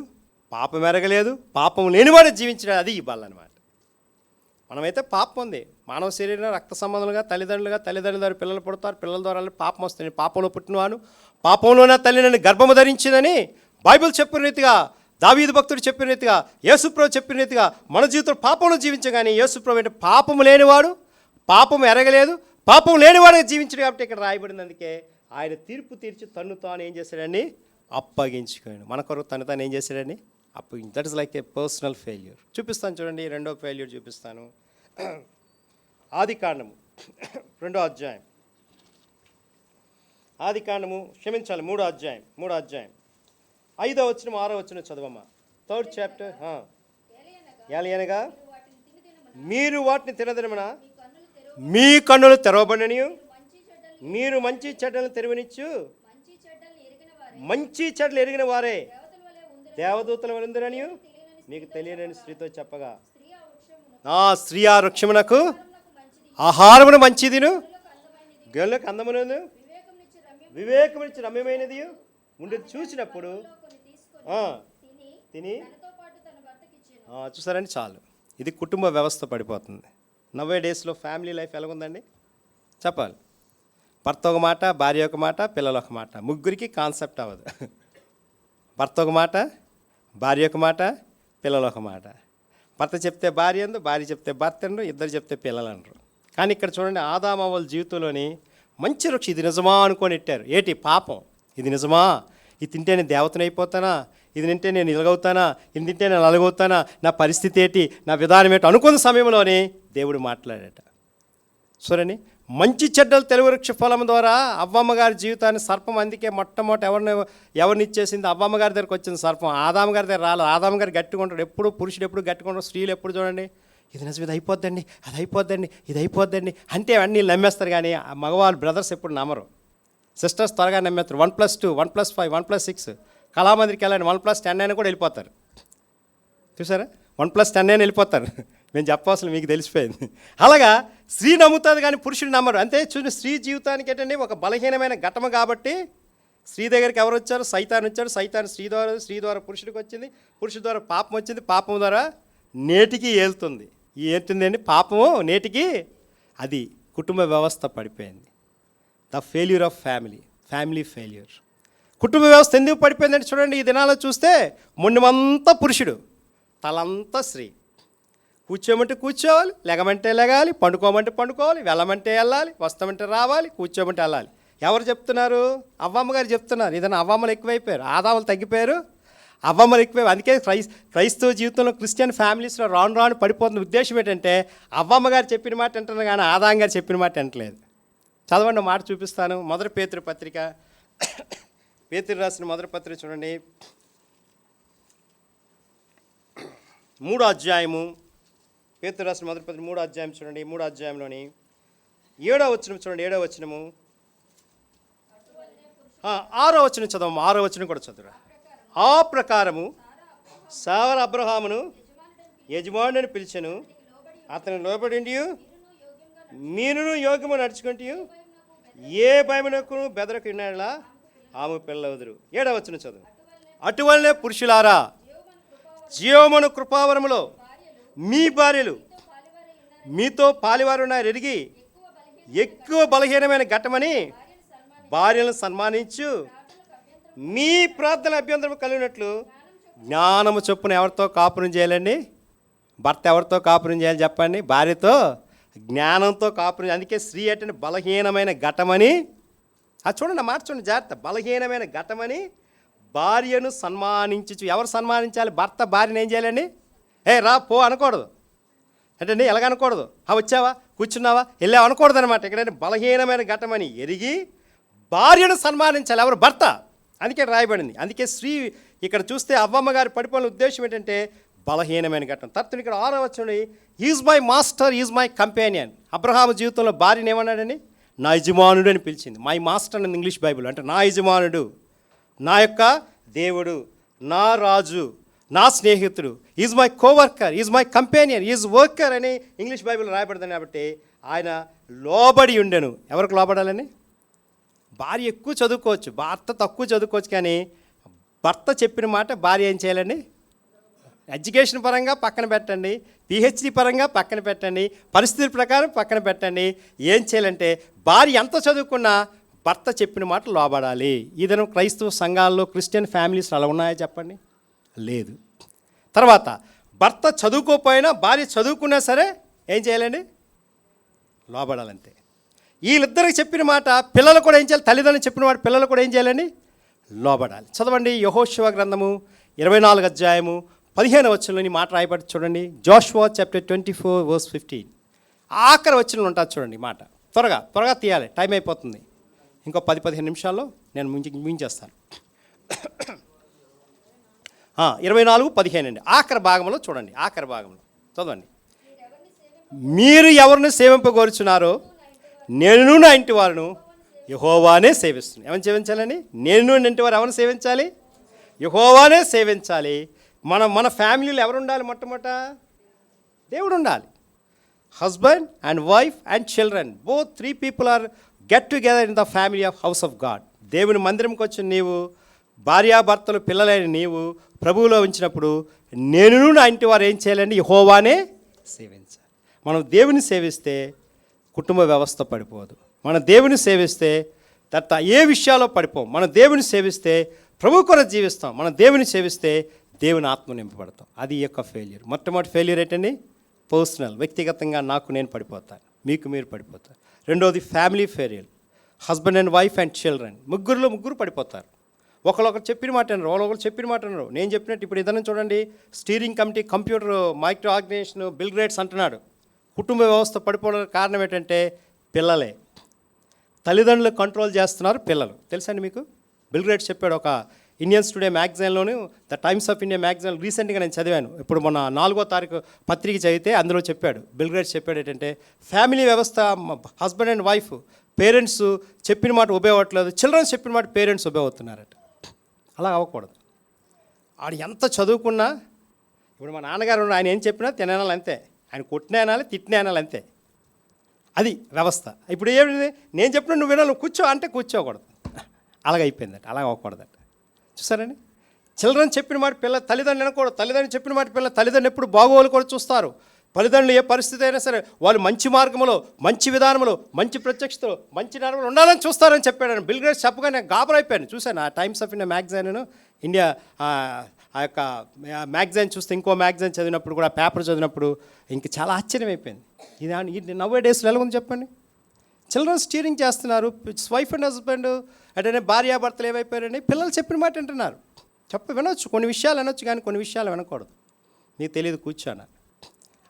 పాపం ఎరగలేదు, పాపం లేనివాడు జీవించడం. అది ఈ బల్ల అనమాట. మనమైతే పాపం ఉంది. మానవ శరీరం రక్త సంబంధాలుగా తల్లిదండ్రుల ద్వారా పిల్లలు పుడతారు, పిల్లల ద్వారా పాపం వస్తుంది. పాపంలో పుట్టినవాను పాపంలోనే తల్లి నన్ను గర్భము ధరించిందని బైబిల్ చెప్పిన రీతిగా, దావీదు భక్తుడు చెప్పిన రీతిగా, యేసుప్రభు చెప్పిన రీతిగా మన జీవితంలో పాపంలో జీవించగానే యేసుప్రభు అంటే పాపము లేనివాడు, పాపం ఎరగలేదు, పాపం లేనివాడుగా జీవించడు. కాబట్టి ఇక్కడ రాయబడింది. అందుకే ఆయన తీర్పు తీర్చి తన్ను తాను ఏం చేశాడండి? అప్పగించుకోండి. మన కొరకు తను తాను ఏం చేశాడండి? అప్పగించి. That is like A personal failure. చూపిస్తాను చూడండి, 2వ ఫెయిల్యూర్ చూపిస్తాను. ఆదికాండము 2వ అధ్యాయం. ఆదికాండము క్షమించాలి 3వ అధ్యాయం. 3వ అధ్యాయం 5వ వచనం 6వ వచనం చదవమ్మా. 3rd chapter. ఏలయనగా మీరు వాటిని తినదినమున మీ కన్నులు తెరవబడిననియు మీరు మంచి చెడ్డలను తెరవనిచ్చు మంచి చెడ్డలు ఎరిగిన వారే దేవదూతల వలెందురని మీకు తెలియని స్త్రీతో చెప్పగా, ఆ స్త్రీ ఆ వృక్షమునకు ఆహారమును మంచిదిను గనులకు అందమునందు వివేకమునిచ్చి రమ్యమైనది ఉండేది చూసినప్పుడు తిని చూసారండి చాలు. ఇది కుటుంబ వ్యవస్థ పడిపోతుంది. నవ్వే డేస్లో ఫ్యామిలీ లైఫ్ ఎలాగుందండి చెప్పాలి. భర్త ఒక మాట, భార్య ఒక మాట, పిల్లలు ఒక మాట, ముగ్గురికి కాన్సెప్ట్ అవ్వదు. భర్త ఒక మాట, భార్య ఒక మాట, పిల్లలు ఒక మాట. భర్త చెప్తే భార్య అందు, భార్య చెప్తే భర్త అండు, ఇద్దరు చెప్తే పిల్లలు అనరు. కానీ ఇక్కడ చూడండి, ఆదాము వాళ్ళ జీవితంలోని మంచి రుచి, ఇది నిజమా అనుకొని ఇట్టారు. ఏటి పాపం, ఇది నిజమా, ఇది తింటే నేను దేవతను అయిపోతానా, ఇది తింటే నేను ఇలాగవుతానా, ఇది తింటే నేను అలాగవుతానా, నా పరిస్థితి ఏంటి, నా విధానం ఏంటి అనుకున్న సమయంలోనే దేవుడు మాట్లాడాట. చూడండి, మంచి చెడ్డలు తెలుగు వృక్ష ఫలం ద్వారా అవ్వమ్మ గారి జీవితాన్ని సర్పం, అందుకే మొట్టమొదటి ఎవరిని ఇచ్చేసింది, అవ్వమ్మ గారి దగ్గరకు వచ్చింది సర్పం. ఆదాము గారి దగ్గర రాలేదు. ఆదాము గారు గట్టిగా ఉంటాడు ఎప్పుడు, పురుషుడు ఎప్పుడు గట్టిగా ఉంటాడు, స్త్రీలు ఎప్పుడు చూడండి ఇది నిజం, ఇది అయిపోద్దండి, అది అయిపోద్దండి, ఇది అయిపోద్దండి అంటే అన్నీ నమ్మేస్తారు. కానీ ఆ మగవాళ్ళు బ్రదర్స్ ఎప్పుడు నమ్మరు. సిస్టర్స్ త్వరగా నమ్మేస్తారు. 1+2, 1+5, 1+6 కళామందిరికి వెళ్ళండి, 1+10 అయినా కూడా వెళ్ళిపోతారు. చూసారా, 1+10 అయినా వెళ్ళిపోతారు. మేము చెప్పవలసిన మీకు తెలిసిపోయింది. అలాగా స్త్రీ నమ్ముతుంది కానీ పురుషుడు నమ్మరు. అంతే చూడండి, స్త్రీ జీవితానికి ఏంటంటే ఒక బలహీనమైన ఘటన కాబట్టి స్త్రీ దగ్గరికి ఎవరు వచ్చారు, సైతాన్ వచ్చాడు. సైతాన్ స్త్రీ ద్వారా పురుషుడికి వచ్చింది, పురుషుడి ద్వారా పాపం వచ్చింది, పాపం ద్వారా నేటికి ఏలుతుంది. ఈ ఏలుతుంది అండి పాపము నేటికి. అది కుటుంబ వ్యవస్థ పడిపోయింది. The failure of family failure. కుటుంబ వ్యవస్థ ఎందుకు పడిపోయిందంటే చూడండి, ఈ దినాల్లో చూస్తే మొండమంతా పురుషుడు, తలంతా స్త్రీ. కూర్చోమంటే కూర్చోవాలి, లెగమంటే లెగాలి, పండుకోమంటే పండుకోవాలి, వెళ్ళమంటే వెళ్ళాలి, వస్తామంటే రావాలి, కూర్చోమంటే వెళ్ళాలి. ఎవరు చెప్తున్నారు? అవ్వమ్మ గారు చెప్తున్నారు. ఏదైనా అవ్వమ్మలు ఎక్కువైపోయారు, ఆదాములు తగ్గిపోయారు, అవ్వమ్మలు ఎక్కువైపోయి. అందుకే క్రైస్తవ జీవితంలో క్రిస్టియన్ ఫ్యామిలీస్లో రాను పడిపోతున్న ఉద్దేశం ఏంటంటే అవ్వమ్మ గారు చెప్పిన మాట వింటున్నారు కానీ ఆదాం గారు చెప్పిన మాట వింటలేదు. చదవండి, మాట చూపిస్తాను. మొదటి పేతురు పత్రిక, పేతురు రాసిన మొదటి పత్రిక చూడండి, 3వ అధ్యాయము. పేతురు రాసిన మొదటి పత్రిక 3వ అధ్యాయం చూడండి, 3వ అధ్యాయంలోని 7వ వచనం చూడండి, 7వ వచనము, 6వ వచనం చదవము, 6వ వచనం కూడా చదువురా. ఆ ప్రకారము సారా అబ్రహామును యజమానుని పిలిచెను, అతను లోబడి మీరును యోగ్యము నడుచుకుంటూ ఏ భయమునకు బెదరకు విన్నాడా ఆమె పిల్లవదురు. 7వ వచనం చదువు. అటువలనే పురుషులారా, జీవమును కృపావరములో మీ భార్యలు మీతో పాలివారున్నారు ఎరిగి ఎక్కువ బలహీనమైన ఘట్టమని భార్యలను సన్మానించు, మీ ప్రార్థన అభ్యంతరం కలిగినట్లు జ్ఞానము చొప్పున ఎవరితో కాపురం చేయాలండి? భర్త ఎవరితో కాపురం చేయాలి చెప్పండి? భార్యతో జ్ఞానంతో కాపురం. అందుకే స్త్రీ అంటే బలహీనమైన ఘటమని, అది చూడండి, మాట చూడండి జాగ్రత్త, బలహీనమైన ఘటమని భార్యను సన్మానించు. ఎవరు సన్మానించాలి? భర్త భార్యను ఏం చేయాలండి? రా పో అనకూడదు. అంటే ఎలాగనకూడదు, వచ్చావా కూర్చున్నావా వెళ్ళావా అనకూడదు అనమాట. ఎక్కడంటే బలహీనమైన ఘటమని ఎరిగి భార్యను సన్మానించాలి. ఎవరు? భర్త. అందుకే రాయబడింది. అందుకే స్త్రీ ఇక్కడ చూస్తే అవ్వమ్మ గారి పడిపోయిన ఉద్దేశం ఏంటంటే బలహీనమైన ఘట్టం. తర్వాత ఇక్కడ 6వ వచనం, is my master, is my companion. Abraham జీవితంలో భార్యను ఏమన్నాడని? నా యజమానుడు అని పిలిచింది. మై మాస్టర్ అని ఇంగ్లీష్ బైబిల్, అంటే నా యజమానుడు, నా యొక్క దేవుడు, నా రాజు, నా స్నేహితుడు, is my co-worker, is my companion, is worker అని ఇంగ్లీష్ బైబిల్ రాయబడింది. కాబట్టి ఆయన లోబడి ఉండెను. ఎవరికి లోబడాలని? భార్య ఎక్కువ చదువుకోవచ్చు, భర్త తక్కువ చదువుకోవచ్చు, కానీ భర్త చెప్పిన మాట భార్య ఏం చేయాలండి? ఎడ్యుకేషన్ పరంగా పక్కన పెట్టండి, పిహెచ్డి పరంగా పక్కన పెట్టండి, పరిస్థితుల ప్రకారం పక్కన పెట్టండి. ఏం చేయాలంటే భార్య ఎంత చదువుకున్నా భర్త చెప్పిన మాట లోబడాలి. ఈ దినం క్రైస్తవ సంఘాల్లో, క్రిస్టియన్ ఫ్యామిలీస్ అలా ఉన్నాయా చెప్పండి? లేదు. తర్వాత భర్త చదువుకోకపోయినా భార్య చదువుకున్నా సరే ఏం చేయాలండి? లోబడాలంతే. వీళ్ళిద్దరికి చెప్పిన మాట పిల్లలు కూడా ఏం చేయాలి? తల్లిదండ్రులు చెప్పిన మాట పిల్లలు కూడా ఏం చేయాలండి? లోబడాలి. చదవండి, యెహోషువ గ్రంథము 24వ అధ్యాయము 15వ వచనంలోని మాట రాయబడి చూడండి. జోషువా చాప్టర్ 24:15 ఆఖరి వచనంలో ఉంటుంది చూడండి మాట. త్వరగా తీయాలి, టైం అయిపోతుంది. ఇంకో 10-15 నిమిషాల్లో నేను ముగించేస్తాను. 24:15 అండి, ఆఖరి భాగంలో చూడండి. ఆఖరి భాగంలో చదవండి. మీరు ఎవరిని సేవింపగోరుచున్నారో నేను నా ఇంటి వారును యెహోవానే సేవిస్తున్నాను. ఎవరిని సేవించాలని? నేను నా ఇంటి వారు ఎవరిని సేవించాలి? యెహోవానే సేవించాలి. మన ఫ్యామిలీలో ఎవరు ఉండాలి? మొట్టమొదట దేవుడు ఉండాలి. Husband and wife and children, both 3 people are get together in the family of house of God. దేవుని మందిరంకి వచ్చిన నీవు, భార్యాభర్తలు పిల్లలైన నీవు ప్రభువులో ఉంచినప్పుడు నేనును నా ఇంటి వారు ఏం చేయాలండి? యెహోవానే సేవించాలి. మనం దేవుని సేవిస్తే కుటుంబ వ్యవస్థ పడిపోదు. మన దేవుని సేవిస్తే తర్వాత ఏ విషయాల్లో పడిపోం. మన దేవుని సేవిస్తే ప్రభు కొరకు జీవిస్తాం. మన దేవుని సేవిస్తే దేవుని ఆత్మ నింపబడతాం. అది ఈ యొక్క ఫెయిల్యూర్. మొట్టమొదటి ఫెయిల్యూర్ ఏంటండి? పర్సనల్, వ్యక్తిగతంగా నాకు నేను పడిపోతాను, మీకు మీరు పడిపోతారు. రెండోది family failure, husband and wife and children, ముగ్గురు పడిపోతారు. ఒకరు చెప్పిన మాట అన్నారు, ఒకరు చెప్పిన మాట అన్నారు. నేను చెప్పినట్టు ఇప్పుడు ఇదన్నా చూడండి, steering committee, computer, micro organization, Bill Gates అంటున్నాడు. కుటుంబ వ్యవస్థ పడిపోవడానికి కారణం ఏంటంటే పిల్లలే. తల్లిదండ్రులు కంట్రోల్ చేస్తున్నారు పిల్లలు. తెలుసండి మీకు? బిల్ గేట్స్ చెప్పాడు. ఒక ఇండియన్స్ టుడే మ్యాగజైన్లోను, the Times of India magazine రీసెంట్గా నేను చదివాను. ఇప్పుడు మొన్న 4వ తారీఖు పత్రిక చదివితే అందులో చెప్పాడు, బిల్ గేట్స్ చెప్పాడు ఏంటంటే ఫ్యామిలీ వ్యవస్థ, హస్బెండ్ అండ్ వైఫ్, పేరెంట్స్ చెప్పిన మాట ఉపయోగపడలేదు, చిల్డ్రన్స్ చెప్పిన మాట పేరెంట్స్ ఉపయోగవుతున్నారట. అలా అవ్వకూడదు. ఆడు ఎంత చదువుకున్నా, ఇప్పుడు మా నాన్నగారు ఆయన ఏం చెప్పినా తినాలి అంతే, ఆయన కొట్టిన అనాలి, తిట్టిన అనాలి అంతే. అది వ్యవస్థ. ఇప్పుడు ఏమిటి, నేను చెప్పిన నువ్వు వినాలి, నువ్వు కూర్చో అంటే కూర్చోకూడదు. అలాగైపోయిందట. అలా అవ్వకూడదట. చూసారండి, చిల్డ్రన్ చెప్పిన మాట తల్లిదండ్రులు వినకూడదు. తల్లిదండ్రులు చెప్పిన మాట తల్లిదండ్రులు ఎప్పుడు బాగోలు కూడా చూస్తారు. తల్లిదండ్రులు ఏ పరిస్థితి అయినా సరే వాళ్ళు మంచి మార్గంలో, మంచి విధానంలో, మంచి ప్రత్యక్షతలో, మంచి నడవలో ఉండాలని చూస్తారని చెప్పాడు. బిల్ గేట్స్ చెప్పగానే గాబరైపోయాను. చూశాను ఆ times of India magazine, India ఆ యొక్క మ్యాగజైన్ చూస్తే, ఇంకో మ్యాగజైన్ చదివినప్పుడు కూడా, పేపర్ చదివినప్పుడు ఇంక చాలా ఆశ్చర్యం అయిపోయింది. ఇది నవ్వే డేస్లో ఎలా ఉంది చెప్పండి? చిల్డ్రన్ స్టీరింగ్ చేస్తున్నారు, వైఫ్ అండ్ హస్బెండ్ అంటే భార్యాభర్తలు ఏమైపోయారండి? పిల్లలు చెప్పిన మాట వింటున్నారు. వినొచ్చు, కొన్ని విషయాలు వినొచ్చు, కానీ కొన్ని విషయాలు వినకూడదు. నీకు తెలియదు, కూర్చోనా.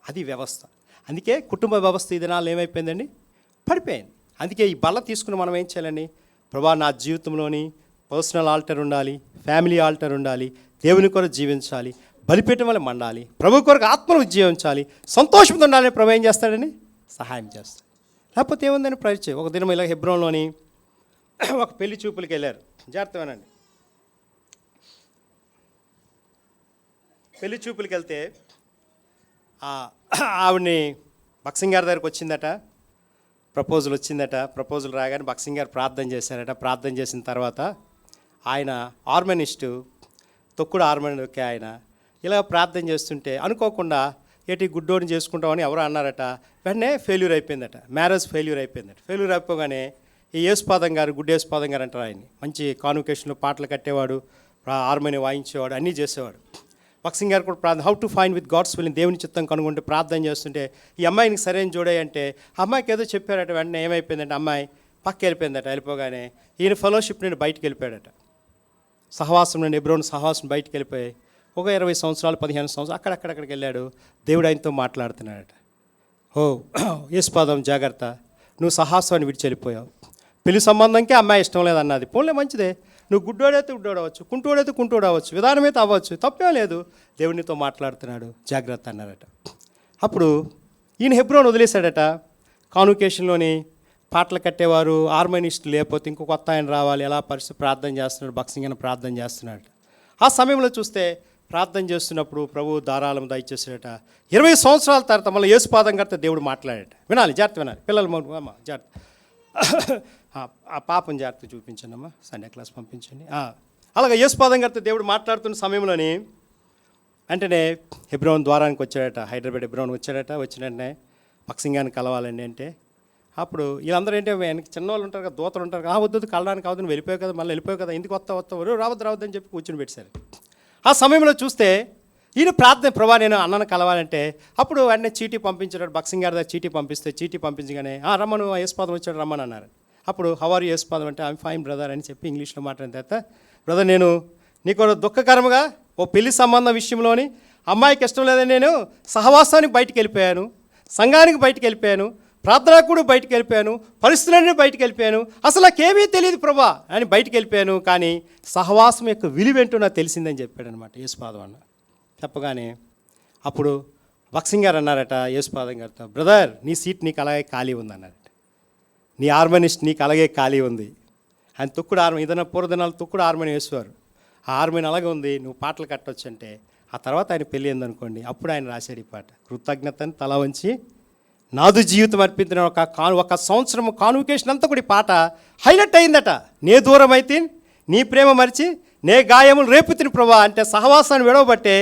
అది వ్యవస్థ. అందుకే కుటుంబ వ్యవస్థ ఈ దినాలు ఏమైపోయిందండి? పడిపోయింది. అందుకే ఈ బల్ల తీసుకుని మనం ఏం చేయాలండి? ప్రభా, నా జీవితంలోని పర్సనల్ ఆల్టర్ ఉండాలి, ఫ్యామిలీ ఆల్టర్ ఉండాలి, దేవుని కొరకు జీవించాలి, బలిపీఠం వల్ల మండాలి, ప్రభు కొరకు ఆత్మను జీవించాలి, సంతోషంతో ఉండాలని ప్రభు ఏం చేస్తాడని? సహాయం చేస్తాడు. లేకపోతే ఏముందని ప్రయత్నం. ఒక దినం ఇలా హెబ్రోన్లోని ఒక పెళ్లి చూపులకి వెళ్ళారు. జాగ్రత్తగానండి. పెళ్లి చూపులకి వెళ్తే ఆవిడని బక్సింగ్ గారి దగ్గరికి వచ్చిందట, ప్రపోజల్ వచ్చిందట. ప్రపోజల్ రాగానే బక్సింగ్ గారు ప్రార్థన చేశారట. ప్రార్థన చేసిన తర్వాత ఆయన హార్మోనిస్టు, తొక్కుడు హార్మోనికే ఆయన. ఇలా ప్రార్థన చేస్తుంటే అనుకోకుండా ఏటి గుడ్డోని చేసుకుంటామని ఎవరో అన్నారట. వెంటనే ఫెయిల్యూర్ అయిపోయిందట, మ్యారేజ్ ఫెయిల్యూర్ అయిపోయిందట. ఫెయిల్యూర్ అయిపోగానే ఈ యేసుపాదం గారు, గుడ్డ యేసుపాదం గారు అంటారు ఆయన్ని, మంచి కాన్వకేషన్లో పాటలు కట్టేవాడు, హార్మోనియం వాయించేవాడు, అన్నీ చేసేవాడు. బక్సింగ్ గారు కూడా ప్రార్థన, how to find with God's will, దేవుని చిత్తం కనుగొంటే ప్రార్థన చేస్తుంటే ఈ అమ్మాయికి సరైన జోడే అంటే అమ్మాయికి ఏదో చెప్పారట. వెంటనే ఏమైపోయిందంటే అమ్మాయి పక్క వెళ్ళిపోయిందట. వెళ్ళిపోగానే ఈయన ఫెలోషిప్ నుండి బయటికి వెళ్ళిపోయాడట. సహవాసం నుండి, హెబ్రోన్ సహవాసం బయటికి వెళ్ళిపోయి ఒక 20 సంవత్సరాలు 15 సంవత్సరాలు అక్కడికి వెళ్ళాడు. దేవుడు ఆయనతో మాట్లాడుతున్నాడట. ఓ యేసుపాదం, జాగ్రత్త, నువ్వు సహవాసాన్ని విడిచి వెళ్ళిపోయావు. పెళ్లి సంబంధంకే అమ్మాయి ఇష్టం లేదన్నది. పోన్లే, మంచిదే, నువ్వు గుడ్డోడైతే గుడ్డోడవచ్చు, కుంటోడైతే కుంటోడవచ్చు, విధానమైతే అవ్వచ్చు, తప్పేం లేదు, దేవునితో మాట్లాడుతున్నాడు, జాగ్రత్త అన్నారట. అప్పుడు ఈయన హెబ్రోన్ వదిలేశాడట. కాన్వకేషన్లోని పాటలు కట్టేవారు, హార్మోనిస్టులు లేకపోతే ఇంకో కొత్త ఆయన రావాలి, ఎలా పరిస్థితి ప్రార్థన చేస్తున్నాడు, బక్సింగ్ అని ప్రార్థన చేస్తున్నాడు. ఆ సమయంలో చూస్తే ప్రార్థన చేస్తున్నప్పుడు ప్రభు ధారాళం దయచేసాడట. 20 సంవత్సరాల తర్వాత మళ్ళీ యేసుపాదం గారితో దేవుడు మాట్లాడాడట. వినాలి, జాగ్రత్త వినాలి పిల్లలు, జాగ్రత్త. ఆ పాపం జాగ్రత్త చూపించండి అమ్మా, సండే క్లాస్ పంపించండి. అలాగే యేసుపాదం గారితో దేవుడు మాట్లాడుతున్న సమయంలోని వెంటనే హెబ్రోన్ ద్వారానికి వచ్చాడట. హైదరాబాద్ హెబ్రోన్ వచ్చాడట. వచ్చిన వెంటనే బక్సింగ్ గారిని కలవాలండి అంటే అప్పుడు వీళ్ళందరూ ఏంటంటే వెనక్కి చిన్నవాళ్ళు ఉంటారు కదా, దూతలు ఉంటారు కదా, వద్దు కలడానికి అవద్దు, నువ్వు వెళ్ళిపోయావు కదా, మళ్ళీ వెళ్ళిపోయావు కదా, ఎందుకు వస్తావు రావద్దని చెప్పి కూర్చొని పెట్టారు. ఆ సమయంలో చూస్తే ఈయన ప్రార్థన, ప్రభా నేను అన్నను కలవాలంటే అప్పుడు వెంటనే చీటీ పంపించాడు. బక్సింగ్ గారి దగ్గర చీటీ పంపిస్తే చీటీ పంపించగానే రమ్మను, యేసుపాదం వచ్చాడు రమ్మని అన్నారు. అప్పుడు హౌ ఆర్ యు యేసుపాదం అంటే ఐఎమ్ ఫైన్ బ్రదర్ అని చెప్పి ఇంగ్లీష్లో మాట్లాడిన తర్వాత, బ్రదర్ నేను నీకు దుఃఖకరముగా ఓ పెళ్లి సంబంధం విషయంలోని అమ్మాయికి ఇష్టం లేదని నేను సహవాసానికి బయటికి వెళ్ళిపోయాను, సంఘానికి బయటికి వెళ్ళిపోయాను, ప్రార్థనకు కూడా బయటికి వెళ్ళిపోయాను, పరిస్థితులన్నీ బయటికి వెళ్ళిపోయాను, అసలు నాకేమీ తెలియదు ప్రభా అని బయటికి వెళ్ళిపోయాను, కానీ సహవాసం యొక్క విలువేంటో నాకు తెలిసిందని చెప్పాడు అనమాట యేసుపాదం అన్న. చెప్పగానే అప్పుడు బక్సింగ్ గారు అన్నారట యేసుపాదం గారితో, బ్రదర్ నీ సీట్ నీకు అలాగే ఖాళీ ఉంది అన్నారట, నీ హార్మోనిస్ట్ నీకు అలాగే ఖాళీ ఉంది. ఆయన తొక్కుడు హార్మోని, ఏదైనా పూర్వదినాలు తొక్కుడు హార్మోని వేసేవారు, ఆ హార్మోని అలాగే ఉంది, నువ్వు పాటలు కట్టొచ్చు అంటే ఆ తర్వాత ఆయన పెళ్ళి అయిందనుకోండి, అప్పుడు ఆయన రాశాడు ఈ పాట, కృతజ్ఞతని తల వంచి నాదు జీవితం అర్పించిన ఒక సంవత్సరం కాన్వకేషన్ అంతా కూడా ఈ పాట హైలైట్ అయిందట. నే దూరం అయితే నీ ప్రేమ మరిచి నే గాయములు రేపు తిని ప్రభా అంటే సహవాసాన్ని విడవబట్టే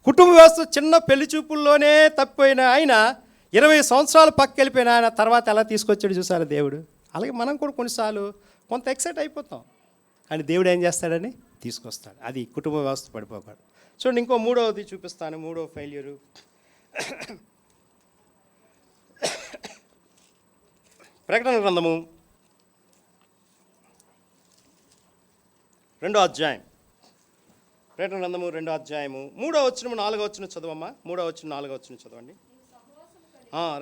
కుటుంబ వ్యవస్థ చిన్న పెళ్లి చూపుల్లోనే తప్పిపోయిన ఆయన 20 సంవత్సరాలు పక్కకెళ్ళిపోయిన ఆయన తర్వాత ఎలా తీసుకొచ్చాడు చూసారా దేవుడు. అలాగే మనం కూడా కొన్నిసార్లు కొంత ఎక్సైట్ అయిపోతాం, కానీ దేవుడు ఏం చేస్తాడని తీసుకొస్తాడు. అది కుటుంబ వ్యవస్థ పడిపోకూడదు. చూడండి, ఇంకో మూడవది చూపిస్తాను. మూడవ ఫెయిల్యూరు ప్రకటన గ్రంథము 2వ అధ్యాయం. ప్రకటన గ్రంథము 2వ అధ్యాయము 3వ వచనం 4వ వచనం చదవమ్మా. 3వ వచనం 4వ వచనం చదవండి.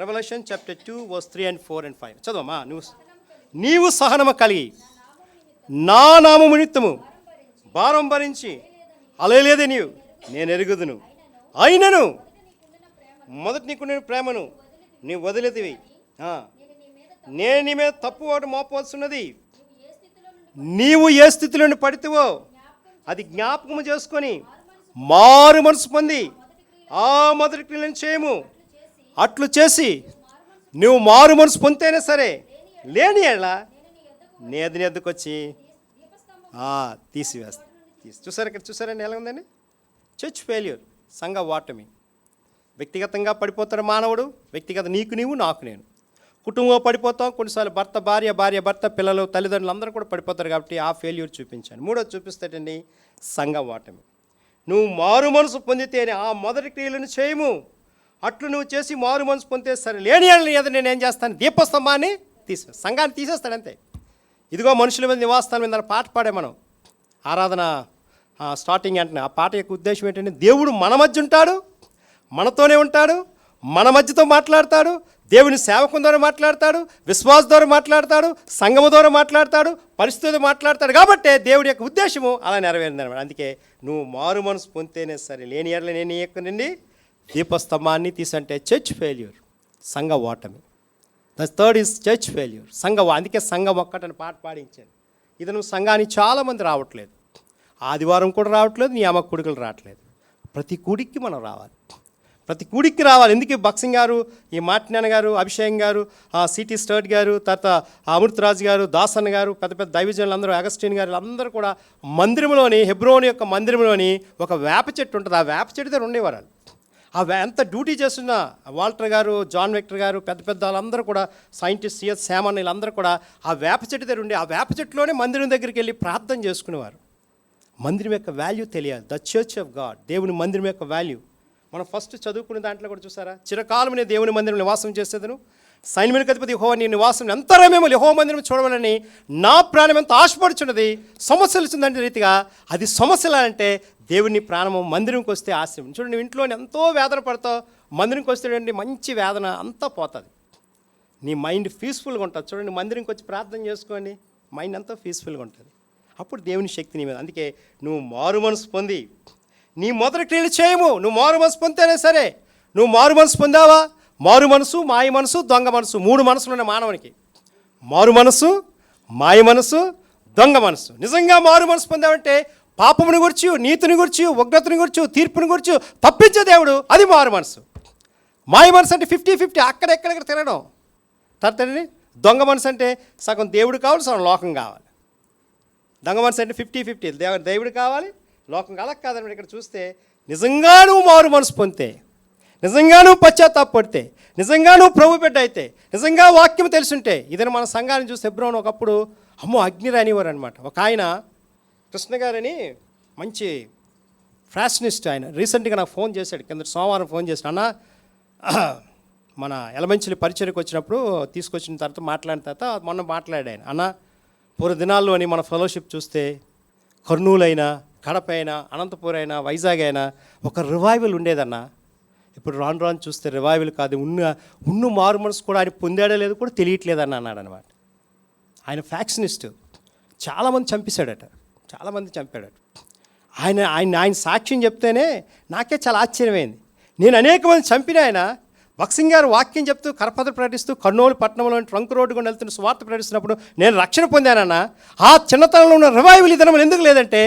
Revelation chapter 2 verse 3 and 4 and 5 చదవమ్మా. నీవు సహనము కలిగి నా నామము నిమిత్తము భారం భరించి అలయలేదే నీవు నేను ఎరుగుదును. అయినను మొదటి నీకున్న ప్రేమను నీవు వదిలేదివి. నేను నీ మీద తప్పు ఒకటి మోపవలసి ఉన్నది. నీవు ఏ స్థితిలో పడితేవో అది జ్ఞాపకము చేసుకొని మారు మనసు పొంది ఆ మొదటి క్రియలను చేయము. అట్లు చేసి నువ్వు మారు మనసు పొందితేనే సరే, లేని ఎలా నేది ఎద్దుకొచ్చి తీసివేస్తా. చూసారు ఇక్కడ, చూసారండి ఎలా ఉందండి. చర్చ్ ఫెయిల్యూర్, సంఘ ఓటమి. వ్యక్తిగతంగా పడిపోతాడు మానవుడు, వ్యక్తిగత నీకు నీవు నాకు నేను. కుటుంబంలో పడిపోతాం, కొన్నిసార్లు భర్త భార్య, భార్య భర్త, పిల్లలు, తల్లిదండ్రులు అందరూ కూడా పడిపోతారు. కాబట్టి ఆ ఫెయిల్యూర్ చూపించాను. మూడోది చూపిస్తాడండి సంఘ ఓటమి. నువ్వు మారు మనసు పొందితేనే ఆ మొదటి క్రియలను చేయము. అట్లు నువ్వు చేసి మారు మనసు పొందితే సరే, లేని ఏదో నేను ఏం చేస్తాను, దీపస్తంభాన్ని సంఘాన్ని తీసేస్తాడు అంతే. ఇదిగో మనుషుల మీద నివాసాల మీద పాట పాడే మనం ఆరాధన స్టార్టింగ్ అంటే ఆ పాట యొక్క ఉద్దేశం ఏంటంటే, దేవుడు మన మధ్య ఉంటాడు, మనతోనే ఉంటాడు, మన మధ్యతో మాట్లాడతాడు, దేవుని సేవకుని ద్వారా మాట్లాడతాడు, విశ్వాస ద్వారా మాట్లాడతాడు, సంఘము ద్వారా మాట్లాడతాడు, పరిస్థితులతో మాట్లాడతాడు. కాబట్టి దేవుడి యొక్క ఉద్దేశము అలా నెరవేరింది అనమాట. అందుకే నువ్వు మారు మనసు పొందితేనే సరే, లేని ఏళ్ళ నేను యొక్క నుండి దీపస్తంభాన్ని తీసంటే చర్చ్ ఫెయిల్యూర్, సంఘ ఓటమి. The third is church failure, అందుకే సంఘం ఒక్కటని పాట పాడించాను. ఇది నువ్వు సంఘానికి చాలామంది రావట్లేదు, ఆదివారం కూడా రావట్లేదు, నీ అమ్మ కొడుకులు రావట్లేదు. ప్రతి కూడికి మనం రావాలి, ప్రతి కూడికి రావాలి. ఎందుకు బక్సింగ్ గారు, ఈ మాటినాన్న గారు, అభిషేక్ గారు, సిటీ స్టర్ట్ గారు, తర్వాత అమృతరాజు గారు, దాసన్ గారు, పెద్ద పెద్ద దైవజనులు అందరూ, అగస్టిన్ గారు, అందరూ కూడా మందిరంలోని, హెబ్రోన్ యొక్క మందిరంలోని ఒక వేప చెట్టు ఉంటుంది. ఆ వేప చెట్టు దగ్గర ఉండేవారు. ఎంత డ్యూటీ చేస్తున్న వాల్టర్ గారు, జాన్ విక్టర్ గారు, పెద్ద పెద్ద వాళ్ళందరూ కూడా, సైంటిస్ట్ సిఎస్ శామన్, వీళ్ళందరూ కూడా ఆ వేప చెట్టు దగ్గర ఉండి ఆ వేప చెట్టులోనే మందిరం దగ్గరికి వెళ్ళి ప్రార్థన చేసుకునేవారు. మందిరం యొక్క వాల్యూ తెలియాలి. ద చర్చ్ ఆఫ్ గాడ్, దేవుని మందిరం యొక్క వాల్యూ. మనం ఫస్ట్ చదువుకునే దాంట్లో కూడా చూసారా, చిరకాలం నేను దేవుని మందిరం నివాసం చేసేదను, సైన్యములకు అధిపతి యెహోవా నీ నివాసం ఎంతరమేమో యెహోవా మందిరం చూడవాలని నా ప్రాణం ఎంత ఆశపడుచున్నది. సమస్యలు వచ్చిందంటే రీతిగా అది సమస్యలంటే దేవుని ప్రాణము మందిరంకి వస్తే ఆశ్రయం. చూడండి, నువ్వు ఇంట్లో ఎంతో వేదన పడతావు, మందిరంకి వస్తే మంచి వేదన అంతా పోతుంది, నీ మైండ్ పీస్ఫుల్గా ఉంటుంది. చూడండి, మందిరంకి వచ్చి ప్రార్థన చేసుకోండి, మైండ్ అంతా పీస్ఫుల్గా ఉంటుంది. అప్పుడు దేవుని శక్తి నీ మీద. అందుకే నువ్వు మారు మనసు పొంది నీ మొదటి క్రియలు చేయము. నువ్వు మారు మనసు పొందితేనే సరే. నువ్వు మారు మనసు పొందావా? మారు మనసు, మాయ మనసు, దొంగ మనసు, 3 మనసులు ఉన్నాయి మానవునికి. మారు మనసు, మాయ మనసు, దొంగ మనసు. నిజంగా మారు మనసు పొందావంటే పాపముని గురించి, నీతిని గురించి, ఉగ్రతని గురించి, తీర్పుని గురించి తప్పించే దేవుడు, అది మారు మనసు. మాయ మనసు అంటే 50-50, అక్కడెక్కడెక్కడ తినడం. తర్వాత దొంగ మనసు అంటే సగం దేవుడు కావాలి, సగం లోకం కావాలి. దొంగ మనసు అంటే 50-50, దేవుడు కావాలి, లోకం అలా కాదనమాట. ఇక్కడ చూస్తే నిజంగా నువ్వు మారు మనసు పొందితే, నిజంగా నువ్వు పశ్చాత్తాపడితే, నిజంగా నువ్వు ప్రభు బిడ్డ అయితే, నిజంగా వాక్యం తెలుసుంటే. ఇదని మన సంఘాన్ని చూసి హెబ్రోన్ ఒకప్పుడు అమ్మో అగ్ని రానివారు అనమాట. ఒక ఆయన కృష్ణ గారని మంచి ఫ్యాషనిస్ట్, ఆయన రీసెంట్గా నాకు ఫోన్ చేశాడు. కింద సోమవారం ఫోన్ చేశాడు. అన్న, మన ఎలమంచిలి పరిచయకు వచ్చినప్పుడు తీసుకొచ్చిన తర్వాత మాట్లాడిన తర్వాత మొన్న మాట్లాడాను. అన్న, పూర్వ దినాల్లోని మన ఫెలోషిప్ చూస్తే కర్నూలు అయినా, కడప అయినా, అనంతపూర్ అయినా, వైజాగ్ అయినా ఒక రివైవల్ ఉండేదన్న. ఇప్పుడు రాను రాను చూస్తే రివైవల్ కాదు, ఉన్న మారు మనసు కూడా ఆయన పొందాడో లేదు కూడా తెలియట్లేదన్న అన్నాడు అనమాట. ఆయన ఫ్యాక్షనిస్ట్, చాలామంది చంపేశాడట, చాలామంది చంపాడట. ఆయన ఆయన ఆయన సాక్ష్యం చెప్తేనే నాకే చాలా ఆశ్చర్యమైంది. నేను అనేక మంది చంపిన ఆయన బక్సింగ్ గారు వాక్యం చెప్తూ కరపత్ర ప్రకటిస్తూ కర్నూలు పట్టణంలోని ట్రంక్ రోడ్డు గుండా వెళ్తున్న స్వార్థ ప్రకటిస్తున్నప్పుడు నేను రక్షణ పొందానన్న. ఆ చిన్నతనంలో ఉన్న రివైవల్ ఈ దినం ఎందుకు లేదంటే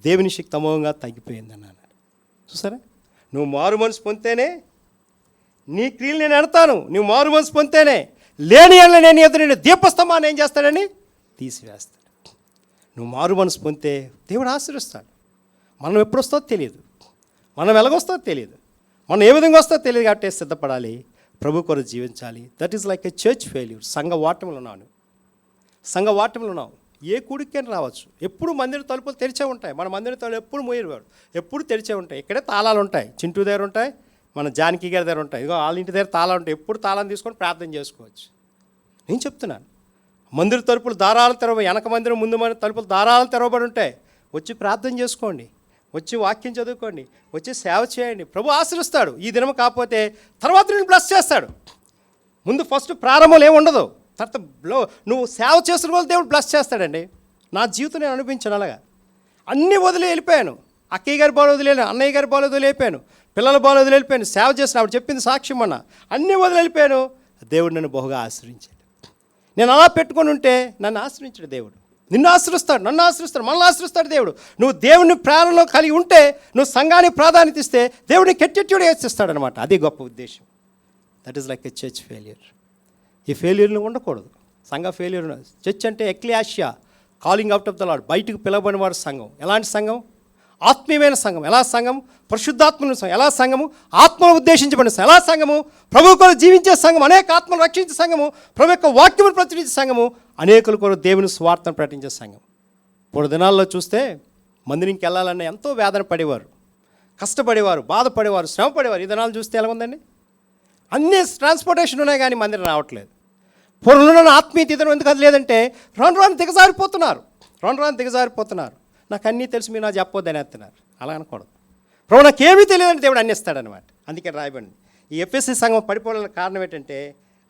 దేవుని శక్తి అమోఘంగా తగ్గిపోయిందన్న. చూసారా, నువ్వు మారు మనసు పొందితేనే నీ క్రియలు నేను ఎడతాను, నువ్వు మారు మనసు పొందితేనే. లేని ఎడల నేను ఎదురు నేను దీపస్తంభాన్ని ఏం చేస్తాడని తీసివేస్తాడు. నువ్వు మారు మనసు పొందితే దేవుడు ఆశీర్వదిస్తాడు. మనం ఎప్పుడు వస్తుందో తెలియదు, మనం ఎలాగొస్తుందో తెలియదు, మనం ఏ విధంగా వస్తుందో తెలియదు. కాబట్టి సిద్ధపడాలి, ప్రభు కొరకు జీవించాలి. That is like a church failure. సంఘ వాటములు ఉన్నావు. ఏ కూడికైనా రావచ్చు. ఎప్పుడు మందిర తలుపులు తెరిచే ఉంటాయి. మన మందిర తలుపులు ఎప్పుడు మూయరు, ఎప్పుడు తెరిచే ఉంటాయి. ఇక్కడే తాళాలు ఉంటాయి, చింటూ దగ్గర ఉంటాయి, మన జానకి గారి దగ్గర ఉంటాయి, ఇదిగో వాళ్ళ ఇంటి దగ్గర తాళాలు ఉంటాయి. ఎప్పుడు తాళాన్ని తీసుకొని ప్రార్థన చేసుకోవచ్చు. నేను చెప్తున్నాను, మందిర తలుపులు దారాలు వెనక మందిరం ముందు మన తలుపులు దారాలు తెరవబడి ఉంటాయి. వచ్చి ప్రార్థన చేసుకోండి, వచ్చి వాక్యం చదువుకోండి, వచ్చి సేవ చేయండి. ప్రభు ఆశీర్వదిస్తాడు. ఈ దినం కాకపోతే తర్వాత నేను బ్లెస్ చేస్తాడు. ముందు ఫస్ట్ ప్రారంభంలో ఏముండదు, తర్వాత నువ్వు సేవ చేసిన వాళ్ళు దేవుడు బ్లెస్ చేస్తాడండి. నా జీవితం నేను అనిపించాను అలాగా. అన్నీ వదిలి వెళ్ళిపోయాను. అక్కయ్య గారి బాలు వదిలేను, అన్నయ్య గారి బాలు వదిలిపోయాను, పిల్లల బాలు వదిలిపోయాను, సేవ చేసిన ఆవిడ చెప్పింది సాక్ష్యం అన్న, అన్నీ వదిలి వెళ్ళిపోయాను. దేవుడు నన్ను బహుగా ఆశ్రయించాడు. నేను అలా పెట్టుకొని ఉంటే నన్ను ఆశ్రయించాడు దేవుడు. నిన్ను ఆశ్రయిస్తాడు, నన్ను ఆశ్రయిస్తాడు, మనల్ని ఆశ్రయిస్తాడు దేవుడు. నువ్వు దేవుని ప్రేరణలో కలిగి ఉంటే, నువ్వు సంఘానికి ప్రాధాన్యత ఇస్తే దేవుడిని కెట్టెట్టుడు హెచ్చిస్తాడు అనమాట. అది గొప్ప ఉద్దేశం. That is like a church failure. ఈ ఫెయిల్యూర్లు ఉండకూడదు. సంఘ ఫెయిల్యూర్. చర్చ్ అంటే ecclesia, calling out of the lord, బయటకు పిలవబడిన వాడు సంఘం. ఎలాంటి సంఘం? ఆత్మీయమైన సంఘం. ఎలా సంఘం? పరిశుద్ధాత్మల సంఘం. ఎలా సంఘము? ఆత్మను ఉద్దేశించబడిన సంఘం. ఎలా సంఘము? ప్రభు కొరకు జీవించే సంఘం, అనేక ఆత్మను రక్షించే సంఘము, ప్రభు యొక్క వాక్యమును ప్రచురించే సంఘము, అనేకుల కొరకు దేవుని స్వార్థను ప్రకటించే సంఘం. ఇప్పుడు దినాల్లో చూస్తే మందిరికి వెళ్ళాలన్న ఎంతో వేదన పడేవారు, కష్టపడేవారు, బాధపడేవారు, శ్రమ పడేవారు. ఈ దినాలు చూస్తే ఎలా ఉందండి? అన్నీ ట్రాన్స్పోర్టేషన్ ఉన్నాయి కానీ మందిరం రావట్లేదు. పూర్వంలో ఆత్మీయత ఇతను ఎందుకు అది లేదంటే రాను దిగజారిపోతున్నారు. నాకు అన్నీ తెలుసు, మీరు నాకు చెప్పొద్దని ఎత్తున్నారు. అలా అనకూడదు. ప్రభు నాకేమీ తెలియదంటే దేవుడు అన్నీ ఇస్తాడనమాట. అందుకే రాయబడింది. ఈ ఎఫ్ఎస్సి సంఘం పడిపోవడానికి కారణం ఏంటంటే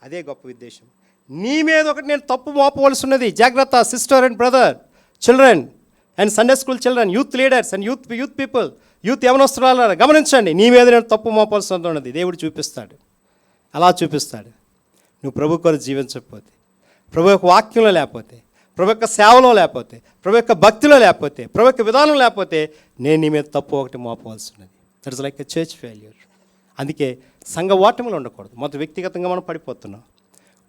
అదే గొప్ప ఉద్దేశం. నీ మీద ఒకటి నేను తప్పు మోపవలసి ఉన్నది. జాగ్రత్త sister and brother, children and Sunday school children, youth leaders and youth people, youth యవనస్తురాలు గమనించండి. నీ మీద నేను తప్పు మోపవలసి ఉన్నది. దేవుడు చూపిస్తాడు, అలా చూపిస్తాడు. నువ్వు ప్రభు కొరకు జీవించకపోతే, ప్రభు యొక్క వాక్యంలో లేకపోతే, ప్రభు యొక్క సేవలో లేకపోతే, ప్రభు యొక్క భక్తిలో లేకపోతే, ప్రభు యొక్క విధానం లేకపోతే, నేను నీ మీద తప్పు ఒకటి మోపవలసి ఉన్నది. That is like a church failure. అందుకే సంఘ ఓటములు ఉండకూడదు. మొత్తం వ్యక్తిగతంగా మనం పడిపోతున్నాం,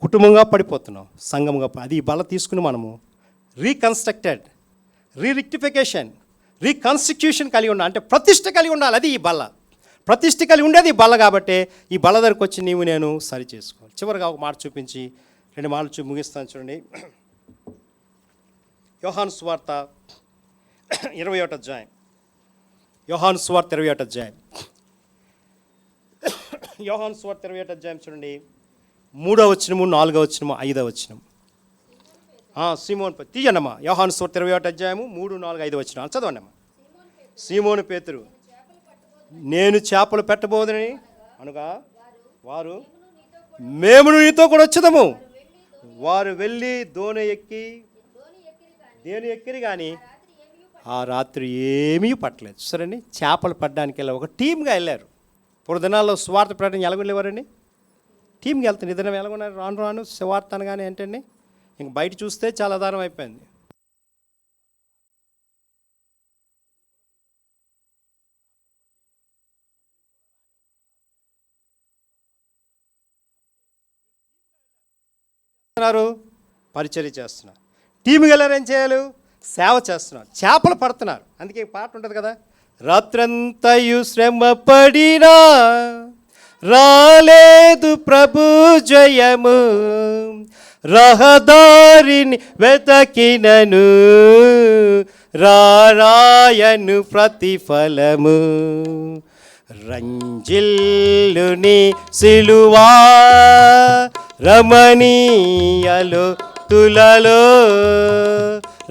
కుటుంబంగా పడిపోతున్నాం, సంఘంగా. అది బల తీసుకుని మనము రీకన్స్ట్రక్టెడ్, రీరెక్టిఫికేషన్, రీకన్స్టిట్యూషన్ కలిగి ఉండాలి. అంటే ప్రతిష్ట కలిగి ఉండాలి. అది ఈ బల్ల. ప్రతిష్ఠ కలిగి ఉండేది ఈ బల్ల. కాబట్టి ఈ బల్ల దగ్గరకు వచ్చి నీవు నేను సరి చేసుకోవాలి. చివరిగా ఒక మాట చూపించి 2 మాటలు ముగిస్తాను. చూడండి, యోహాను సువార్త 21వ అధ్యాయం. యోహాను సువార్త 21వ అధ్యాయం. యోహాను సువార్త 21వ అధ్యాయం చూడండి, 3వ వచనము, 4వ వచనము, 5వ వచనం. సీమోన్ తీయనమ్మా. యోహాను సువార్త 21వ అధ్యాయము 3, 4, 5 వచనాలు చదవండమ్మా. సీమోను పేతురు, నేను చేపలు పెట్టబోదని అనగా వారు, మేము నీతో కూడా వచ్చేదము. వారు వెళ్ళి దేని ఎక్కిరి కానీ ఆ రాత్రి ఏమీ పట్టలేదు. సరేండి, చేపలు పట్టడానికి వెళ్ళారు. ఒక టీమ్గా వెళ్ళారు. ఇప్పుడు దినాల్లో సువార్త ప్రకటన ఎలాగొలేవారండి? టీమ్కి వెళ్తాను. ఈ దినం ఎలాగొన్నారు? రాను సువార్త అనగానే ఏంటండి, ఇంక బయట చూస్తే చాలా దారుణం అయిపోయింది. పరిచర్య చేస్తున్నారు. టీమ్కి వెళ్ళారు. ఏం చేయాలి? సేవ చేస్తున్నారు, చేపలు పడుతున్నారు. అందుకే పాట ఉంటుంది కదా, రాత్రంతయు శ్రమ పడినా రాలేదు ప్రభు జయము, రహదారిని వెతకినను రాయను ప్రతిఫలము, రంజిల్లుని సిలువా రమణీయలు తులలో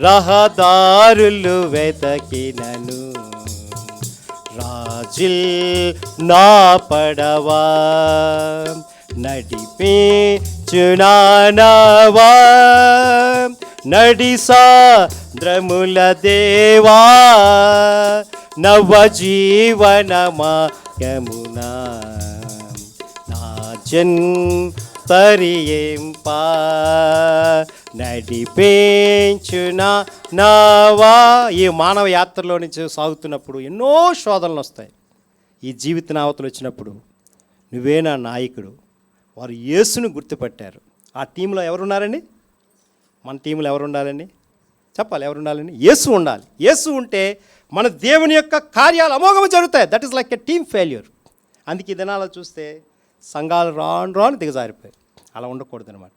రహదారులు వెతకినను రాజిల్ నా పడవా నడిపించునావా నడిసాంద్రముల దేవా నవ జీవనమాయమునా నా తరియంపా నడిపించునా నావా. ఈ మానవ యాత్రలో నుంచి సాగుతున్నప్పుడు ఎన్నో శోధనలు వస్తాయి. ఈ జీవిత నావతలు వచ్చినప్పుడు నువ్వే నా నాయకుడు. వారు యేసును గుర్తుపట్టారు. ఆ టీంలో ఎవరున్నారండి? మన టీంలో ఎవరు ఉండాలండి? చెప్పాలి, ఎవరు ఉండాలండి? యేసు ఉండాలి. యేసు ఉంటే మన దేవుని యొక్క కార్యాలు అమోఘము జరుగుతాయి. That is like a team failure. అందుకే ఈ దినాల్లో చూస్తే సంఘాలు రాను రాను దిగజారిపోయాయి. అలా ఉండకూడదు అనమాట.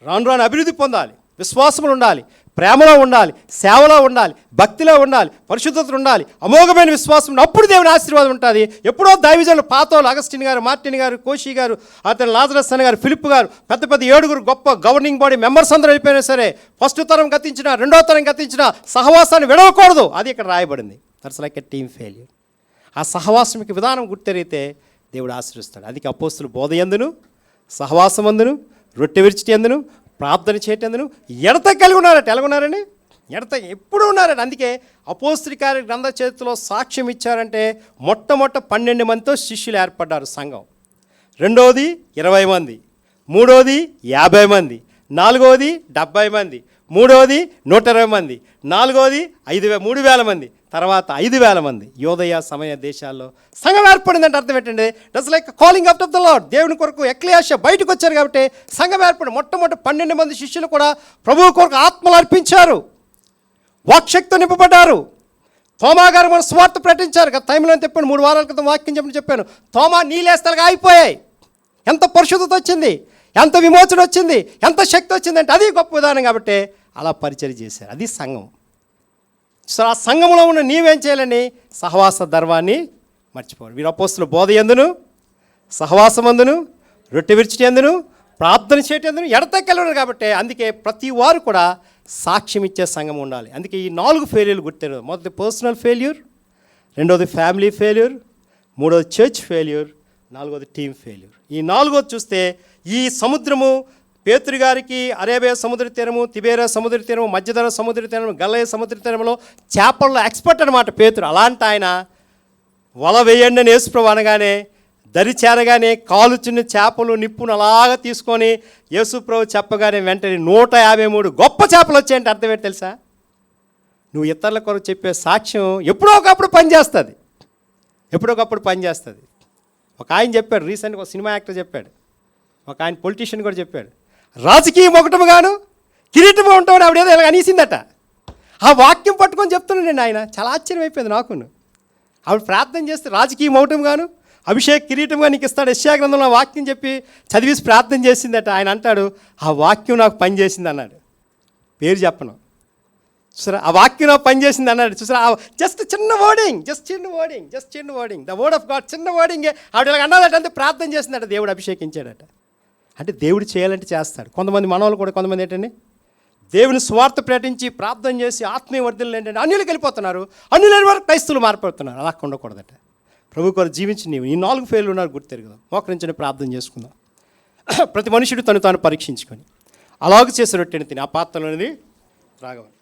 రాను రాను అభివృద్ధి పొందాలి, విశ్వాసములు ఉండాలి, ప్రేమలో ఉండాలి, సేవలో ఉండాలి, భక్తిలో ఉండాలి, పరిశుద్ధత ఉండాలి, అమోఘమైన విశ్వాసం. అప్పుడు దేవుని ఆశీర్వాదం ఉంటుంది. ఎప్పుడో దైవజనులు పాతోలు అగస్టిన్ గారు, మార్టిన్ గారు, కోషి గారు, అతను లాజరస్ అన్న గారు, ఫిలిప్ గారు, పెద్ద పెద్ద 7 గొప్ప గవర్నింగ్ బాడీ మెంబర్స్ అందరూ వెళ్ళిపోయినా సరే ఫస్ట్ తరం గతించిన, రెండో తరం గతించిన సహవాసాన్ని విడవకూడదు. అది ఇక్కడ రాయబడింది. That's like a team failure. ఆ సహవాసంకి విధానం గుర్తెరిగితే దేవుడు ఆశీర్వదిస్తాడు. అందుకే అపోస్తులు బోధయందును, సహవాసమందును, రొట్టె విరిచిటి ఎందును, ప్రార్థన చేయటందును ఎడత కలిగి ఉన్నారట. ఎలాగున్నారండి? ఎడత ఎప్పుడు ఉన్నారండి. అందుకే అపోస్తల కార్య గ్రంథ చేతిలో సాక్ష్యం ఇచ్చారంటే మొట్టమొదట 12 మందితో శిష్యులు ఏర్పడ్డారు సంఘం. రెండోది 20 మంది, మూడోది 50 మంది, నాలుగోది 70 మంది, మూడోది 120 మంది, నాలుగోది 3,000 మంది, తర్వాత 5,000 మంది. యోదయ సమయ దేశాల్లో సంఘం ఏర్పడిందంటే అర్థం ఏంటండి? That's like calling of the lord. దేవుని కొరకు ఎక్లియాషియా బయటకు వచ్చారు కాబట్టి సంఘం ఏర్పడి మొట్టమొదటి 12 మంది శిష్యులు కూడా ప్రభువు కొరకు ఆత్మలు అర్పించారు, వాక్శక్తితో నింపబడ్డారు. తోమా గారు మన స్వార్థ ప్రకటించారు. గత టైంలో చెప్పాను, 3 వారాల క్రితం వాక్యం చెప్పాను. తోమా నీళ్ళేస్తలుగా అయిపోయాయి. ఎంత పరిశుద్ధత వచ్చింది, ఎంత విమోచన వచ్చింది, ఎంత శక్తి వచ్చిందంటే అది గొప్ప విధానం. కాబట్టి అలా పరిచయం చేశారు. అది సంఘం. సో ఆ సంఘంలో ఉన్న నీవేం చేయాలని? సహవాస ధర్మాన్ని మర్చిపోవాలి. వీరు అపోస్తుల బోధ ఎందును, సహవాసమందును, రొట్టె విరిచిటి ఎందును, ప్రార్థన చేయటం ఎందును ఎడతెక్కలేరు. కాబట్టి అందుకే ప్రతి వారు కూడా సాక్ష్యం ఇచ్చే సంఘం ఉండాలి. అందుకే ఈ 4 ఫెయిల్యూర్లు గుర్తెరు. మొదటి పర్సనల్ ఫెయిల్యూర్, రెండోది ఫ్యామిలీ ఫెయిల్యూర్, మూడోది చర్చ్ ఫెయిల్యూర్, నాలుగోది టీమ్ ఫెయిల్యూర్. ఈ 4వది చూస్తే ఈ సముద్రము పేతురు గారికి అరేబియా సముద్ర తీరము, తిబేరియా సముద్ర తీరము, మధ్యధర సముద్ర తీరము, గలయ సముద్ర తీరంలో చేపల్లో ఎక్స్పర్ట్ అనమాట పేతురు. అలాంటి ఆయన వల వేయండి అని యేసుప్రభు అనగానే దరి చేరగానే కాలు చిన్న చేపలు నిప్పును అలాగా తీసుకొని యేసుప్రభు చెప్పగానే వెంటనే 153 గొప్ప చేపలు వచ్చాయంటే అర్థం ఏంటి తెలుసా? నువ్వు ఇతరుల కొరకు చెప్పే సాక్ష్యం ఎప్పుడో ఒకప్పుడు పనిచేస్తుంది, ఎప్పుడో ఒకప్పుడు పనిచేస్తుంది. ఒక ఆయన చెప్పాడు రీసెంట్గా, ఒక సినిమా యాక్టర్ చెప్పాడు, ఒక ఆయన పొలిటీషియన్ కూడా చెప్పాడు, రాజకీయం ఒకటముగాను కిరీటము ఉంటామని ఆవిడేదో ఇలా అనేసిందట. ఆ వాక్యం పట్టుకొని చెప్తున్నాడండి ఆయన. చాలా ఆశ్చర్యం అయిపోయింది నాకు. ఆవిడ ప్రార్థన చేస్తే రాజకీయం ఒకటముగాను అభిషేక్ కిరీటంగా నీకు ఇస్తాడు యెషయా గ్రంథంలో వాక్యం చెప్పి చదివేసి ప్రార్థన చేసిందట. ఆయన అంటాడు ఆ వాక్యం నాకు పనిచేసింది అన్నాడు. పేరు చెప్పను, చూసారా, ఆ వాక్యం నాకు పనిచేసింది అన్నాడు. చూసారా, జస్ట్ చిన్న wording the word of God, చిన్న వర్డింగే ఆవిడ ఇలా అన్నాడట. అంతే ప్రార్థన చేసిందట, దేవుడు అభిషేకించాడట. అంటే దేవుడు చేయాలంటే చేస్తాడు. కొంతమంది మనవాళ్ళు కూడా, కొంతమంది ఏంటండి దేవుని స్వార్థ ప్రకటించి ప్రార్థన చేసి ఆత్మీయ వర్ధనలు ఏంటంటే అన్యులకు వెళ్ళిపోతున్నారు, అన్యులైన వారు క్రైస్తువులు మారిపోతున్నారు. అలా ఉండకూడదట. ప్రభు కొరకు జీవించి నీవు ఈ 4 ఫెయిల్ ఉన్నారు గుర్తెరుగుదాం. మోకరించని ప్రార్థన చేసుకుందాం. ప్రతి మనుషుడు తను తాను పరీక్షించుకొని అలాగ చేసిన రొట్టెని తిని ఆ పాత్రలోనిది త్రాగవాలి.